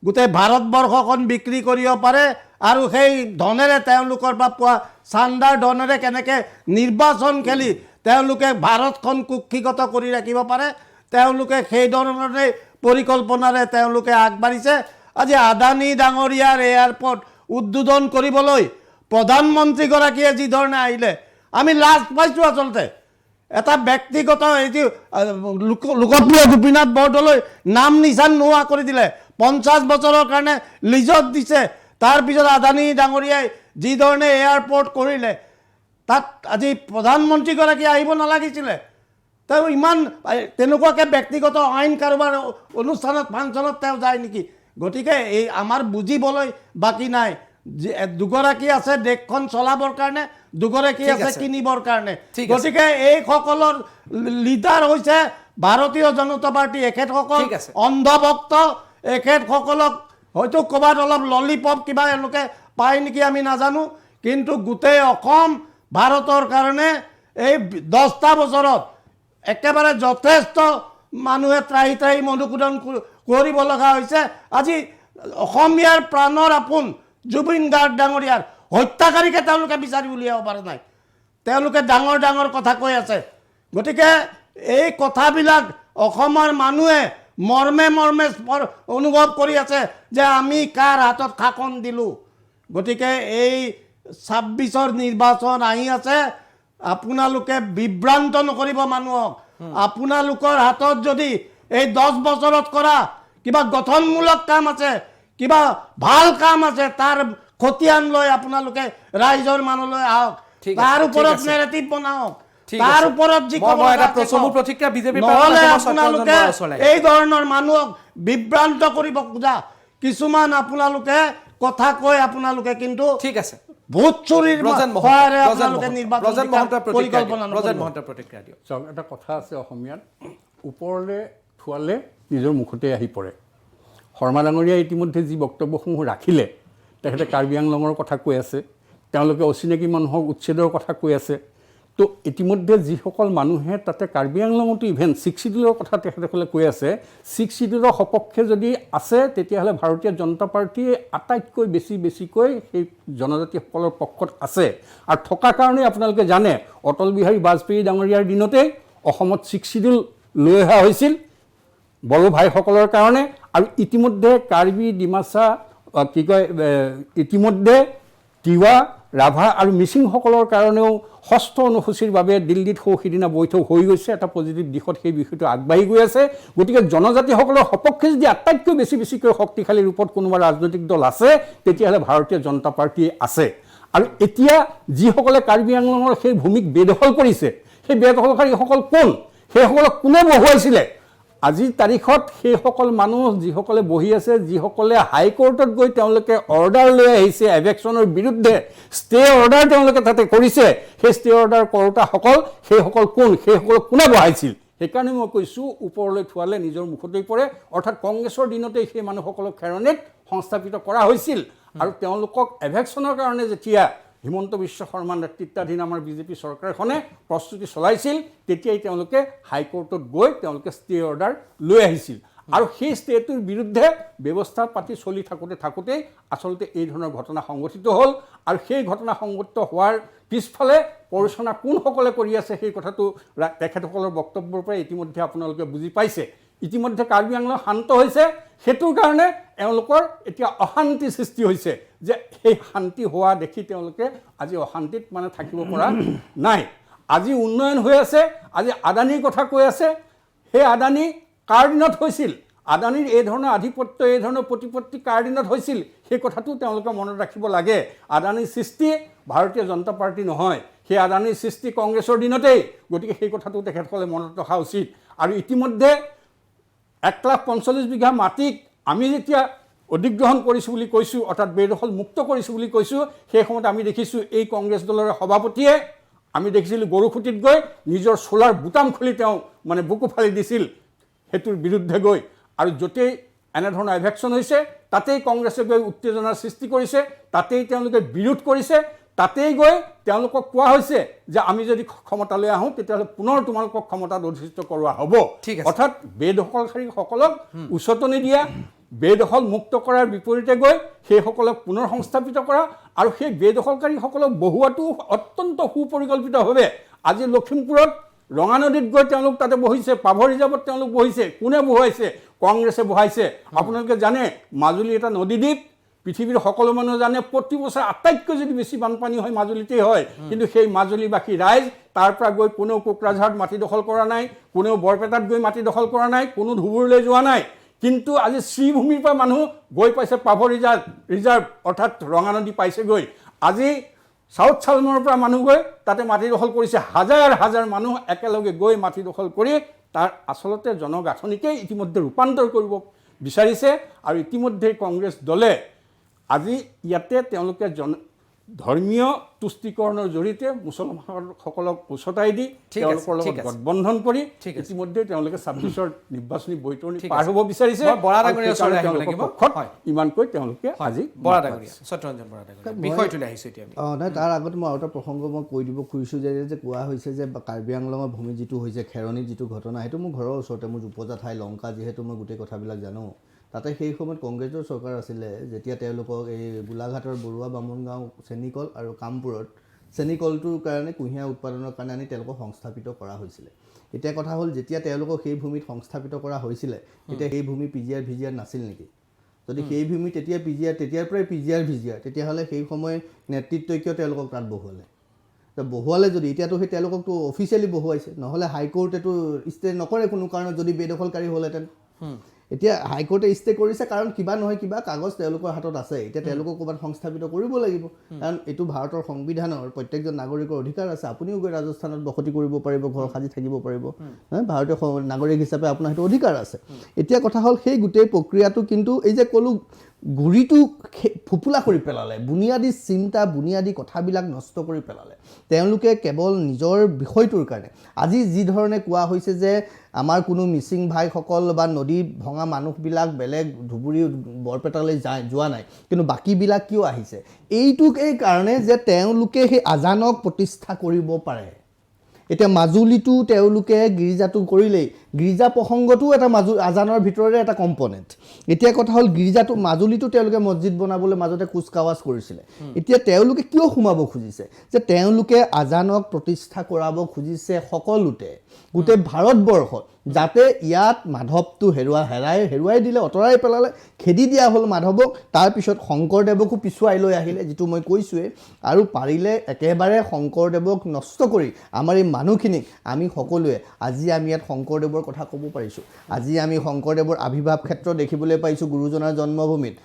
গোটেই ভাৰতবৰ্ষখন বিক্ৰী কৰিব পাৰে, আৰু সেই ধনেৰে তেওঁলোকৰ পৰা পোৱা চান্দাৰ ধনেৰে কেনেকৈ নিৰ্বাচন খেলি তেওঁলোকে ভাৰতখন কুক্ষিগত কৰি ৰাখিব পাৰে, তেওঁলোকে সেই ধৰণৰে পৰিকল্পনাৰে তেওঁলোকে আগবাঢ়িছে। আজি আদানী ডাঙৰীয়াৰ এয়াৰপৰ্ট উদ্বোধন কৰিবলৈ প্ৰধানমন্ত্ৰীগৰাকীয়ে যি ধৰণে আহিলে, আমি লাজ পাইছোঁ। আচলতে এটা ব্যক্তিগত লোকপ্ৰিয় গোপীনাথ বৰদলৈ নাম নিচান নোহোৱা কৰি দিলে, 50 বছৰৰ কাৰণে লিজত দিছে। তাৰপিছত আদানী ডাঙৰীয়াই যি ধৰণে এয়াৰপৰ্ট কৰিলে, তাত আজি প্ৰধানমন্ত্ৰীগৰাকী আহিব নালাগিছিলে। তেওঁ ইমান তেনেকুৱাকৈ ব্যক্তিগত আইন কাৰোবাৰ অনুষ্ঠানত ফাংচনত তেওঁ যায় নেকি? গতিকে এই আমাৰ বুজিবলৈ বাকী নাই। দুগৰাকী আছে দেশখন চলাবৰ কাৰণে, দুগৰাকী আছে কিনিবৰ কাৰণে। গতিকে এইসকলৰ লিডাৰ হৈছে ভাৰতীয় জনতা পাৰ্টি। এখেতসকল অন্ধভক্ত। এখেতসকলক হয়তো ক'ৰবাত অলপ ললিপপ কিবা এওঁলোকে পায় নেকি আমি নাজানো, কিন্তু গোটেই অসম ভাৰতৰ কাৰণে এই 10টা বছৰত একেবাৰে যথেষ্ট মানুহে ত্ৰাহি ত্ৰাহি মধুসূদন কৰিব লগা হৈছে। আজি অসমীয়াৰ প্ৰাণৰ আপোন জুবিন গাৰ্গ ডাঙৰীয়াৰ হত্যাকাৰীকে তেওঁলোকে বিচাৰি উলিয়াব পৰা নাই। তেওঁলোকে ডাঙৰ ডাঙৰ কথা কৈ আছে। গতিকে এই কথাবিলাক অসমৰ মানুহে মৰ্মে মৰ্মে অনুভৱ কৰি আছে যে আমি কাৰ হাতত শাসন দিলোঁ। গতিকে এই 26ৰ নিৰ্বাচন আহি আছে, আপোনালোকে বিভ্ৰান্ত নকৰিব মানুহক। আপোনালোকৰ হাতত যদি এই 10 বছৰত কৰা কিবা গঠনমূলক কাম আছে, কিবা ভাল কাম আছে, তাৰ খতিয়ান লৈ আপোনালোকে ৰাইজৰ মানুহলৈ আহক, তাৰ ওপৰত নেৰেটিভ বনাওক, তাৰ ওপৰত যি নহ'লে আপোনালোকে এই ধৰণৰ মানুহক বিভ্ৰান্ত কৰিব খোজা কিছুমান আপোনালোকে কথা কৈ আপোনালোকে কিন্তু ঠিক আছে ভোট চুৰিৰ সহায়েৰে আপোনালোকে নিৰ্বাচন পৰিকল্পনা প্ৰতিক্ৰিয়া দিয়ক। চাওক, এটা কথা আছে অসমীয়াত, ওপৰলৈ থোৱালে নিজৰ মুখতে আহি পৰে। শৰ্মা ডাঙৰীয়াই ইতিমধ্যে যি বক্তব্যসমূহ ৰাখিলে, তেখেতে কাৰ্বি আংলঙৰ কথা কৈ আছে, তেওঁলোকে অচিনাকি মানুহক উচ্ছেদৰ কথা কৈ আছে। তো ইতিমধ্যে যিসকল মানুহে তাতে কাৰ্বি আংলঙতো ইভেন 6 শিডিউলৰ কথা তেখেতসকলে কৈ আছে, 6 শিডিউলৰ সপক্ষে যদি আছে তেতিয়াহ'লে ভাৰতীয় জনতা পাৰ্টীয়ে আটাইতকৈ বেছিকৈ সেই জনজাতিসকলৰ পক্ষত আছে। আৰু থকাৰ কাৰণে আপোনালোকে জানে অটল বিহাৰী বাজপেয়ী ডাঙৰীয়াৰ দিনতেই অসমত 6 শিডিউল লৈ অহা হৈছিল বড়ো ভাইসকলৰ কাৰণে। আৰু ইতিমধ্যে কাৰ্বি, ডিমাচা, ইতিমধ্যে তিৱা, ৰাভা আৰু মিচিংসকলৰ কাৰণেও ষষ্ঠ অনুসূচীৰ বাবে দিল্লীত সিদিনা বৈঠক হৈ গৈছে। এটা পজিটিভ দিশত সেই বিষয়টো আগবাঢ়ি গৈ আছে। গতিকে জনজাতিসকলৰ সপক্ষে যদি আটাইতকৈ বেছিকৈ শক্তিশালী ৰূপত কোনোবা ৰাজনৈতিক দল আছে তেতিয়াহ'লে ভাৰতীয় জনতা পাৰ্টী আছে। আৰু এতিয়া যিসকলে কাৰ্বি আংলঙৰ সেই ভূমিক বেদখল কৰিছে, সেই বেদখলকাৰীসকল কোন, সেইসকলক কোনে বহুৱাইছিলে? আজিৰ তাৰিখত সেইসকল মানুহ যিসকলে বহি আছে, যিসকলে হাইকোৰ্টত গৈ তেওঁলোকে অৰ্ডাৰ লৈ আহিছে এভেকশ্যনৰ বিৰুদ্ধে, ষ্টে অৰ্ডাৰ তেওঁলোকে তাতে কৰিছে, সেই ষ্টে অৰ্ডাৰ কৰোঁতাসকল সেইসকল কোন, সেইসকলক কোনে বহাইছিল? সেইকাৰণে মই কৈছোঁ ওপৰলৈ থোৱালে নিজৰ মুখতেই পৰে। অৰ্থাৎ কংগ্ৰেছৰ দিনতেই সেই মানুহসকলক খেৰণিত সংস্থাপিত কৰা হৈছিল। আৰু তেওঁলোকক এভেকশ্যনৰ কাৰণে যেতিয়া হিমন্ত বিশ্ব শৰ্মা নেতৃত্বাধীন আমাৰ বিজেপি চৰকাৰখনে প্ৰস্তুতি চলাইছিল, তেতিয়াই তেওঁলোকে হাইকোৰ্টত গৈ তেওঁলোকে ষ্টে অৰ্ডাৰ লৈ আহিছিল। আৰু সেই ষ্টেটোৰ বিৰুদ্ধে ব্যৱস্থা পাতি চলি থাকোঁতেই আচলতে এই ধৰণৰ ঘটনা সংঘটিত হ'ল। আৰু সেই ঘটনা সংঘটিত হোৱাৰ পিছফালে পৰিচালনা কোনসকলে কৰি আছে সেই কথাটো তেখেতসকলৰ বক্তব্যৰ পৰা ইতিমধ্যে আপোনালোকে বুজি পাইছে। ইতিমধ্যে কাৰ্বি আংলং শান্ত হৈছে, সেইটোৰ কাৰণে এওঁলোকৰ এতিয়া অশান্তি সৃষ্টি হৈছে। যে সেই শান্তি হোৱা দেখি তেওঁলোকে আজি অশান্তিত থাকিব পৰা নাই। আজি উন্নয়ন হৈ আছে, আজি আদানীৰ কথা কৈ আছে। সেই আদানী কাৰ দিনত হৈছিল? আদানীৰ এই ধৰণৰ আধিপত্য, এই ধৰণৰ প্ৰতিপত্তি কাৰ দিনত হৈছিল? সেই কথাটো তেওঁলোকে মনত ৰাখিব লাগে। আদানীৰ সৃষ্টি ভাৰতীয় জনতা পাৰ্টি নহয়, সেই আদানীৰ সৃষ্টি কংগ্ৰেছৰ দিনতেই। গতিকে সেই কথাটো তেখেতসকলে মনত ৰখা উচিত। আৰু ইতিমধ্যে 1,45,000 বিঘা মাটিক আমি যেতিয়া অধিগ্ৰহণ কৰিছোঁ বুলি কৈছোঁ, অৰ্থাৎ বেদখল মুক্ত কৰিছোঁ বুলি কৈছোঁ, সেই সময়ত আমি দেখিছোঁ এই কংগ্ৰেছ দলৰ সভাপতিয়ে আমি দেখিছিলোঁ গৰুখুটিত গৈ নিজৰ চোলাৰ বুটাম খুলি তেওঁ বুকু ফালি দিছিল সেইটোৰ বিৰুদ্ধে গৈ। আৰু য'তেই এনেধৰণৰ এভেকশ্যন হৈছে তাতেই কংগ্ৰেছে গৈ উত্তেজনাৰ সৃষ্টি কৰিছে, তাতেই তেওঁলোকে বিৰোধ কৰিছে, তাতেই গৈ তেওঁলোকক কোৱা হৈছে যে আমি যদি ক্ষমতালৈ আহোঁ তেতিয়াহ'লে পুনৰ তোমালোকক ক্ষমতাত অধিষ্ঠিত কৰোৱা হ'ব। অৰ্থাৎ বেদখলকাৰীসকলক উচতনি দিয়া, বেদখল মুক্ত কৰাৰ বিপৰীতে গৈ সেইসকলক পুনৰ সংস্থাপিত কৰা আৰু সেই বেদখলকাৰীসকলক বহুৱাটো অত্যন্ত সুপৰিকল্পিতভাৱে। আজি লখিমপুৰত ৰঙানদীত গৈ তেওঁলোক তাতে বহিছে, পাভৰ ৰিজাৰ্ভত তেওঁলোক বহিছে। কোনে বহুৱাইছে? কংগ্ৰেছে বহাইছে। আপোনালোকে জানে মাজুলী এটা নদীদ্বীপ, পৃথিৱীৰ সকলো মানুহে জানে প্ৰতি বছৰে আটাইতকৈ যদি বেছি বানপানী হয় মাজুলীতেই হয়। কিন্তু সেই মাজুলীবাসী ৰাইজ তাৰ পৰা গৈ কোনেও কোকৰাঝাৰত মাটি দখল কৰা নাই, কোনেও বৰপেটাত গৈ মাটি দখল কৰা নাই, কোনো ধুবুৰীলৈ যোৱা নাই। কিন্তু আজি শ্ৰীভূমিৰ পৰা মানুহ গৈ পাইছে পাভৰ ৰিজাৰ্ভ অৰ্থাৎ ৰঙানদী পাইছেগৈ। আজি চাউথ চালমৰ পৰা মানুহ গৈ তাতে মাটি দখল কৰিছে। হাজাৰ হাজাৰ মানুহ একেলগে গৈ মাটি দখল কৰি তাৰ আচলতে জনগাঁথনিকেই ইতিমধ্যে ৰূপান্তৰ কৰিব বিচাৰিছে। আৰু ইতিমধ্যে কংগ্ৰেছ দলে আজি ইয়াতে তেওঁলোকে ধৰ্মীয় তুষ্টিকৰণৰ জৰিয়তে মুছলমানসকলক উচতাই দি তেওঁলোকৰ লগত গঠবন্ধন কৰি ইতিমধ্যে তেওঁলোকে 26ৰ নিৰ্বাচনী বৈতৰণি পাৰ হ'ব বিচাৰিছে। ইমানকৈ তেওঁলোকে আজি নাই, তাৰ আগতে মই আৰু এটা প্ৰসংগ মই কৈ দিব খুজিছোঁ যে কোৱা হৈছে যে কাৰ্বি আংলঙৰ ভূমি যিটো হৈছে খেৰণিৰ যিটো ঘটনা, সেইটো মোৰ ঘৰৰ ওচৰতে, মোৰ উপজা ঠাই লংকা, যিহেতু মই গোটেই কথাবিলাক জানো। তাতে সেই সময়ত কংগ্ৰেছৰ চৰকাৰ আছিলে, যেতিয়া তেওঁলোকক এই গোলাঘাটৰ বৰুৱা বামুণগাঁও চেনিকল আৰু কামপুৰত চেনিকলটোৰ কাৰণে কুঁহিয়াৰ উৎপাদনৰ কাৰণে আনি তেওঁলোকক সংস্থাপিত কৰা হৈছিলে। এতিয়া কথা হ'ল, যেতিয়া তেওঁলোকক সেই ভূমিত সংস্থাপিত কৰা হৈছিলে, তেতিয়া সেই ভূমি PGR VGR নাছিল নেকি? যদি সেই ভূমি তেতিয়া তেতিয়াৰ পৰাই PGR VGR, তেতিয়াহ'লে সেই সময় নেতৃত্বই কিয় তেওঁলোকক তাত বহুৱালে? বহুৱালে যদি এতিয়াতো সেই তেওঁলোককতো অফিচিয়েলি বহুৱাইছে, নহ'লে হাইকোৰ্টেতো ষ্টে নকৰে কোনো কাৰণত যদি বেদখলকাৰী হ'লহেঁতেন। এতিয়া হাইকোৰ্টে ষ্টে কৰিছে কাৰণ কিবা নহয় কিবা কাগজ তেওঁলোকৰ হাতত আছে। এতিয়া তেওঁলোকক ক'ৰবাত সংস্থাপিত কৰিব লাগিব, কাৰণ এইটো ভাৰতৰ সংবিধানৰ প্ৰত্যেকজন নাগৰিকৰ অধিকাৰ আছে। আপুনিও গৈ ৰাজস্থানত বসতি কৰিব পাৰিব, ঘৰ সাজি থাকিব পাৰিব, ভাৰতীয় নাগৰিক হিচাপে আপোনাৰ সেইটো অধিকাৰ আছে। এতিয়া কথা হ'ল সেই গোটেই প্ৰক্ৰিয়াটো কিন্তু এই যে ক'লোঁ গুৰিটো ফুপুলা কৰি পেলালে, বুনিয়াদী চিন্তা বুনিয়াদী কথাবিলাক নষ্ট কৰি পেলালে। তেওঁলোকে কেৱল নিজৰ বিষয়টোৰ কাৰণে আজি যি ধৰণে কোৱা হৈছে যে আমাৰ কোনো মিচিং ভাইসকল বা নদী ভঙা মানুহবিলাক বেলেগ ধুবুৰী বৰপেটালৈ যোৱা নাই, কিন্তু বাকীবিলাক কিয় আহিছে? এইটোক এই কাৰণে যে তেওঁলোকে সেই আজানক প্ৰতিষ্ঠা কৰিব পাৰে। এতিয়া মাজুলীটো তেওঁলোকে গিৰ্জাটো কৰিলেই, গিৰ্জা প্ৰসংগটো এটা আজানৰ ভিতৰৰে এটা কম্পনেণ্ট। এতিয়া কথা হ'ল গিৰ্জাটো মাজুলীটো তেওঁলোকে মছজিদ বনাবলৈ মাজতে কুচকাৱাজ কৰিছিলে। এতিয়া তেওঁলোকে কিয় সোমাব খুজিছে? যে তেওঁলোকে আজানক প্ৰতিষ্ঠা কৰাব খুজিছে সকলোতে, গোটেই ভাৰতবৰ্ষত, যাতে ইয়াত মাধৱটো হেৰুৱাই দিলে, আঁতৰাই পেলালে, খেদি দিয়া হ'ল মাধৱক। তাৰপিছত শংকৰদেৱকো পিছুৱাই লৈ আহিলে, যিটো মই কৈছোঁৱেই। আৰু পাৰিলে একেবাৰে শংকৰদেৱক নষ্ট কৰি আমাৰ এই মানুহখিনিক আমি সকলোৱে আজি আমি ইয়াত শংকৰদেৱৰ কথা ক'ব পাৰিছোঁ। আজি আমি শংকৰদেৱৰ আৱিৰ্ভাৱ ক্ষেত্ৰ দেখিবলৈ পাইছোঁ গুৰুজনাৰ জন্মভূমিত।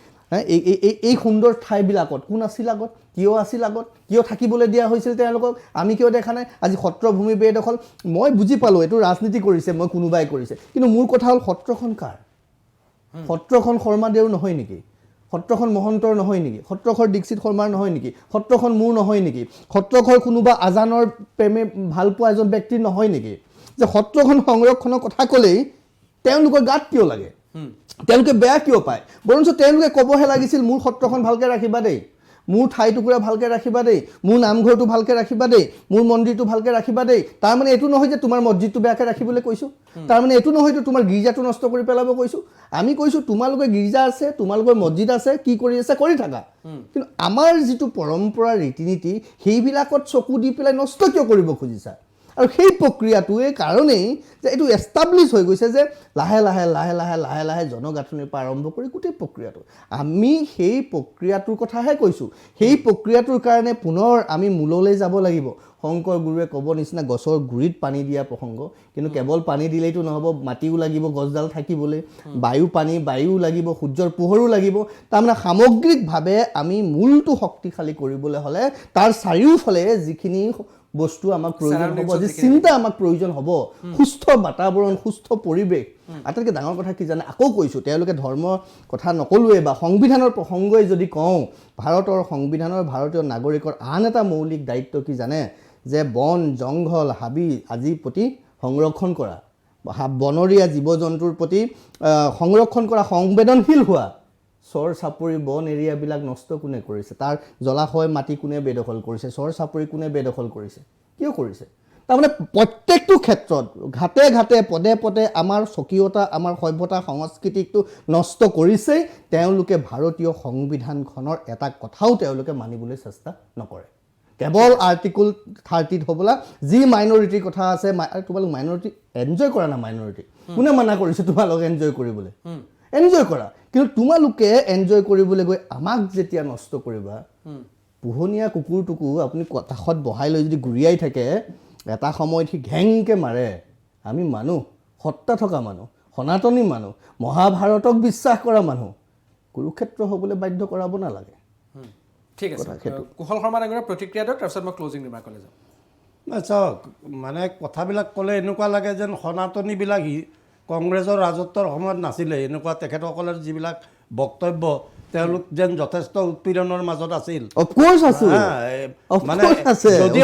এই সুন্দৰ ঠাইবিলাকত কোন আছিল আগত, কিয় আছিল আগত, কিয় থাকিবলৈ দিয়া হৈছিল তেওঁলোকক, আমি কিয় দেখা নাই? আজি সত্ৰভূমি বেদখল, মই বুজি পালোঁ এইটো ৰাজনীতি কৰিছে, মই কোনোবাই কৰিছে, কিন্তু মোৰ কথা হ'ল সত্ৰখন কাৰ? সত্ৰখন শৰ্মাদেউৰ নহয় নেকি? সত্ৰখন মহন্তৰ নহয় নেকি? সত্ৰখন দীক্ষিত শৰ্মাৰ নহয় নেকি? সত্ৰখন মোৰ নহয় নেকি? সত্ৰখন কোনোবা আজানৰ প্ৰেমে ভালপোৱা এজন ব্যক্তিৰ নহয় নেকি? যে সত্ৰখন সংৰক্ষণৰ কথা ক'লেই তেওঁলোকৰ গাত কিয় লাগে? তেওঁলোকে বেয়া কিয় পায়? বৰঞ্চ তেওঁলোকে ক'বহে লাগিছিল মোৰ সত্ৰখন ভালকৈ ৰাখিবা দেই, মোৰ ঠাই টুকুৰা ভালকৈ ৰাখিবা দেই, মোৰ নামঘৰটো ভালকৈ ৰাখিবা দেই, মোৰ মন্দিৰটো ভালকৈ ৰাখিবা দেই। তাৰমানে এইটো নহয় যে তোমাৰ মছজিদটো বেয়াকৈ ৰাখিবলৈ কৈছোঁ, তাৰমানে এইটো নহয় যে তোমাৰ গীৰ্জাটো নষ্ট কৰি পেলাব কৈছোঁ। আমি কৈছোঁ তোমালোকে গীৰ্জা আছে, তোমালোকৰ মছজিদ আছে, কি কৰি আছে কৰি থাকা, কিন্তু আমাৰ যিটো পৰম্পৰা ৰীতি নীতি সেইবিলাকত চকু দি পেলাই নষ্ট কিয় কৰিব খুজিছা? আৰু সেই প্ৰক্ৰিয়াটোৱে কাৰণেই যে এইটো এষ্টাব্লিছ হৈ গৈছে যে লাহে লাহে লাহে লাহে লাহে লাহে জনগাঁথনিৰ পৰা আৰম্ভ কৰি গোটেই প্ৰক্ৰিয়াটো, আমি সেই প্ৰক্ৰিয়াটোৰ কথাহে কৈছোঁ। সেই প্ৰক্ৰিয়াটোৰ কাৰণে পুনৰ আমি মূললৈ যাব লাগিব। শংকৰ গুৰুৱে ক'ব নিচিনা গছৰ গুৰিত পানী দিয়া প্ৰসংগ, কিন্তু কেৱল পানী দিলেইতো নহ'ব, মাটিও লাগিব গছডাল থাকিবলৈ, বায়ু লাগিব, সূৰ্যৰ পোহৰো লাগিব। তাৰমানে সামগ্ৰিকভাৱে আমি মূলটো শক্তিশালী কৰিবলৈ হ'লে তাৰ চাৰিওফালে যিখিনি বস্তু আমাক প্ৰয়োজন হ'ব, যি চিন্তা আমাক প্ৰয়োজন হ'ব, সুস্থ বাতাবৰণ, সুস্থ পৰিৱেশ। আটাইতকৈ ডাঙৰ কথা কি জানে, আকৌ কৈছোঁ, তেওঁলোকে ধৰ্মৰ কথা নকলোৱে বা সংবিধানৰ প্ৰসংগই যদি কওঁ, ভাৰতৰ সংবিধানৰ ভাৰতীয় নাগৰিকৰ আন এটা মৌলিক দায়িত্ব কি জানে? যে বন জংঘল হাবি আদিৰ প্ৰতি সংৰক্ষণ কৰা, বনৰীয়া জীৱ জন্তুৰ প্ৰতি সংৰক্ষণ কৰা, সংবেদনশীল হোৱা। চৰ চাপৰি বন এৰিয়াবিলাক নষ্ট কোনে কৰিছে? তাৰ জলাশয় মাটি কোনে বেদখল কৰিছে? চৰ চাপৰি কোনে বেদখল কৰিছে? কিয় কৰিছে? তাৰমানে প্ৰত্যেকটো ক্ষেত্ৰত ঘাটে ঘাটে পদে পদে আমাৰ স্বকীয়তা, আমাৰ সভ্যতা সংস্কৃতিকটো নষ্ট কৰিছেই। তেওঁলোকে ভাৰতীয় সংবিধানখনৰ এটা কথাও তেওঁলোকে মানিবলৈ চেষ্টা নকৰে। কেৱল আৰ্টিকল 30 হ'বলা যি মাইনৰিটিৰ কথা আছে, তোমালোক মাইনৰিটি এনজয় কৰা না? মাইনৰিটি কোনে মানা কৰিছে তোমালোকে এনজয় কৰিবলৈ? এনজয় কৰা, কিন্তু তোমালোকে এনজয় কৰিবলৈ গৈ আমাক যেতিয়া নষ্ট কৰিবা, পোহনীয়া কুকুৰটোকো আপুনি কাষত বহাই লৈ যদি গুৰিয়াই থাকে, এটা সময়ত সি ঘেংকৈ মাৰে। আমি মানুহ, সত্তা থকা মানুহ, সনাতনী মানুহ, মহাভাৰতক বিশ্বাস কৰা মানুহ, কুৰুক্ষেত্ৰ হ'বলৈ বাধ্য কৰাব নালাগে। ঠিক আছে, কুশল শৰ্মা ডাঙৰীয়াৰ প্ৰতিক্ৰিয়া দিয়ক, তাৰপিছত মই ক্লজিং ৰিমাৰ্কলৈ যাম। চাওক, মানে কথাবিলাক ক'লে এনেকুৱা লাগে যেন সনাতনীবিলাক কংগ্ৰেছৰ ৰাজত্বৰ সময়ত নাছিলে। এনেকুৱা তেখেতসকলৰ যিবিলাক বক্তব্য, তেওঁলোক যেন যথেষ্ট উৎপীড়নৰ মাজত আছিল। অফক'ৰ্ছ আছিল, মানে যদি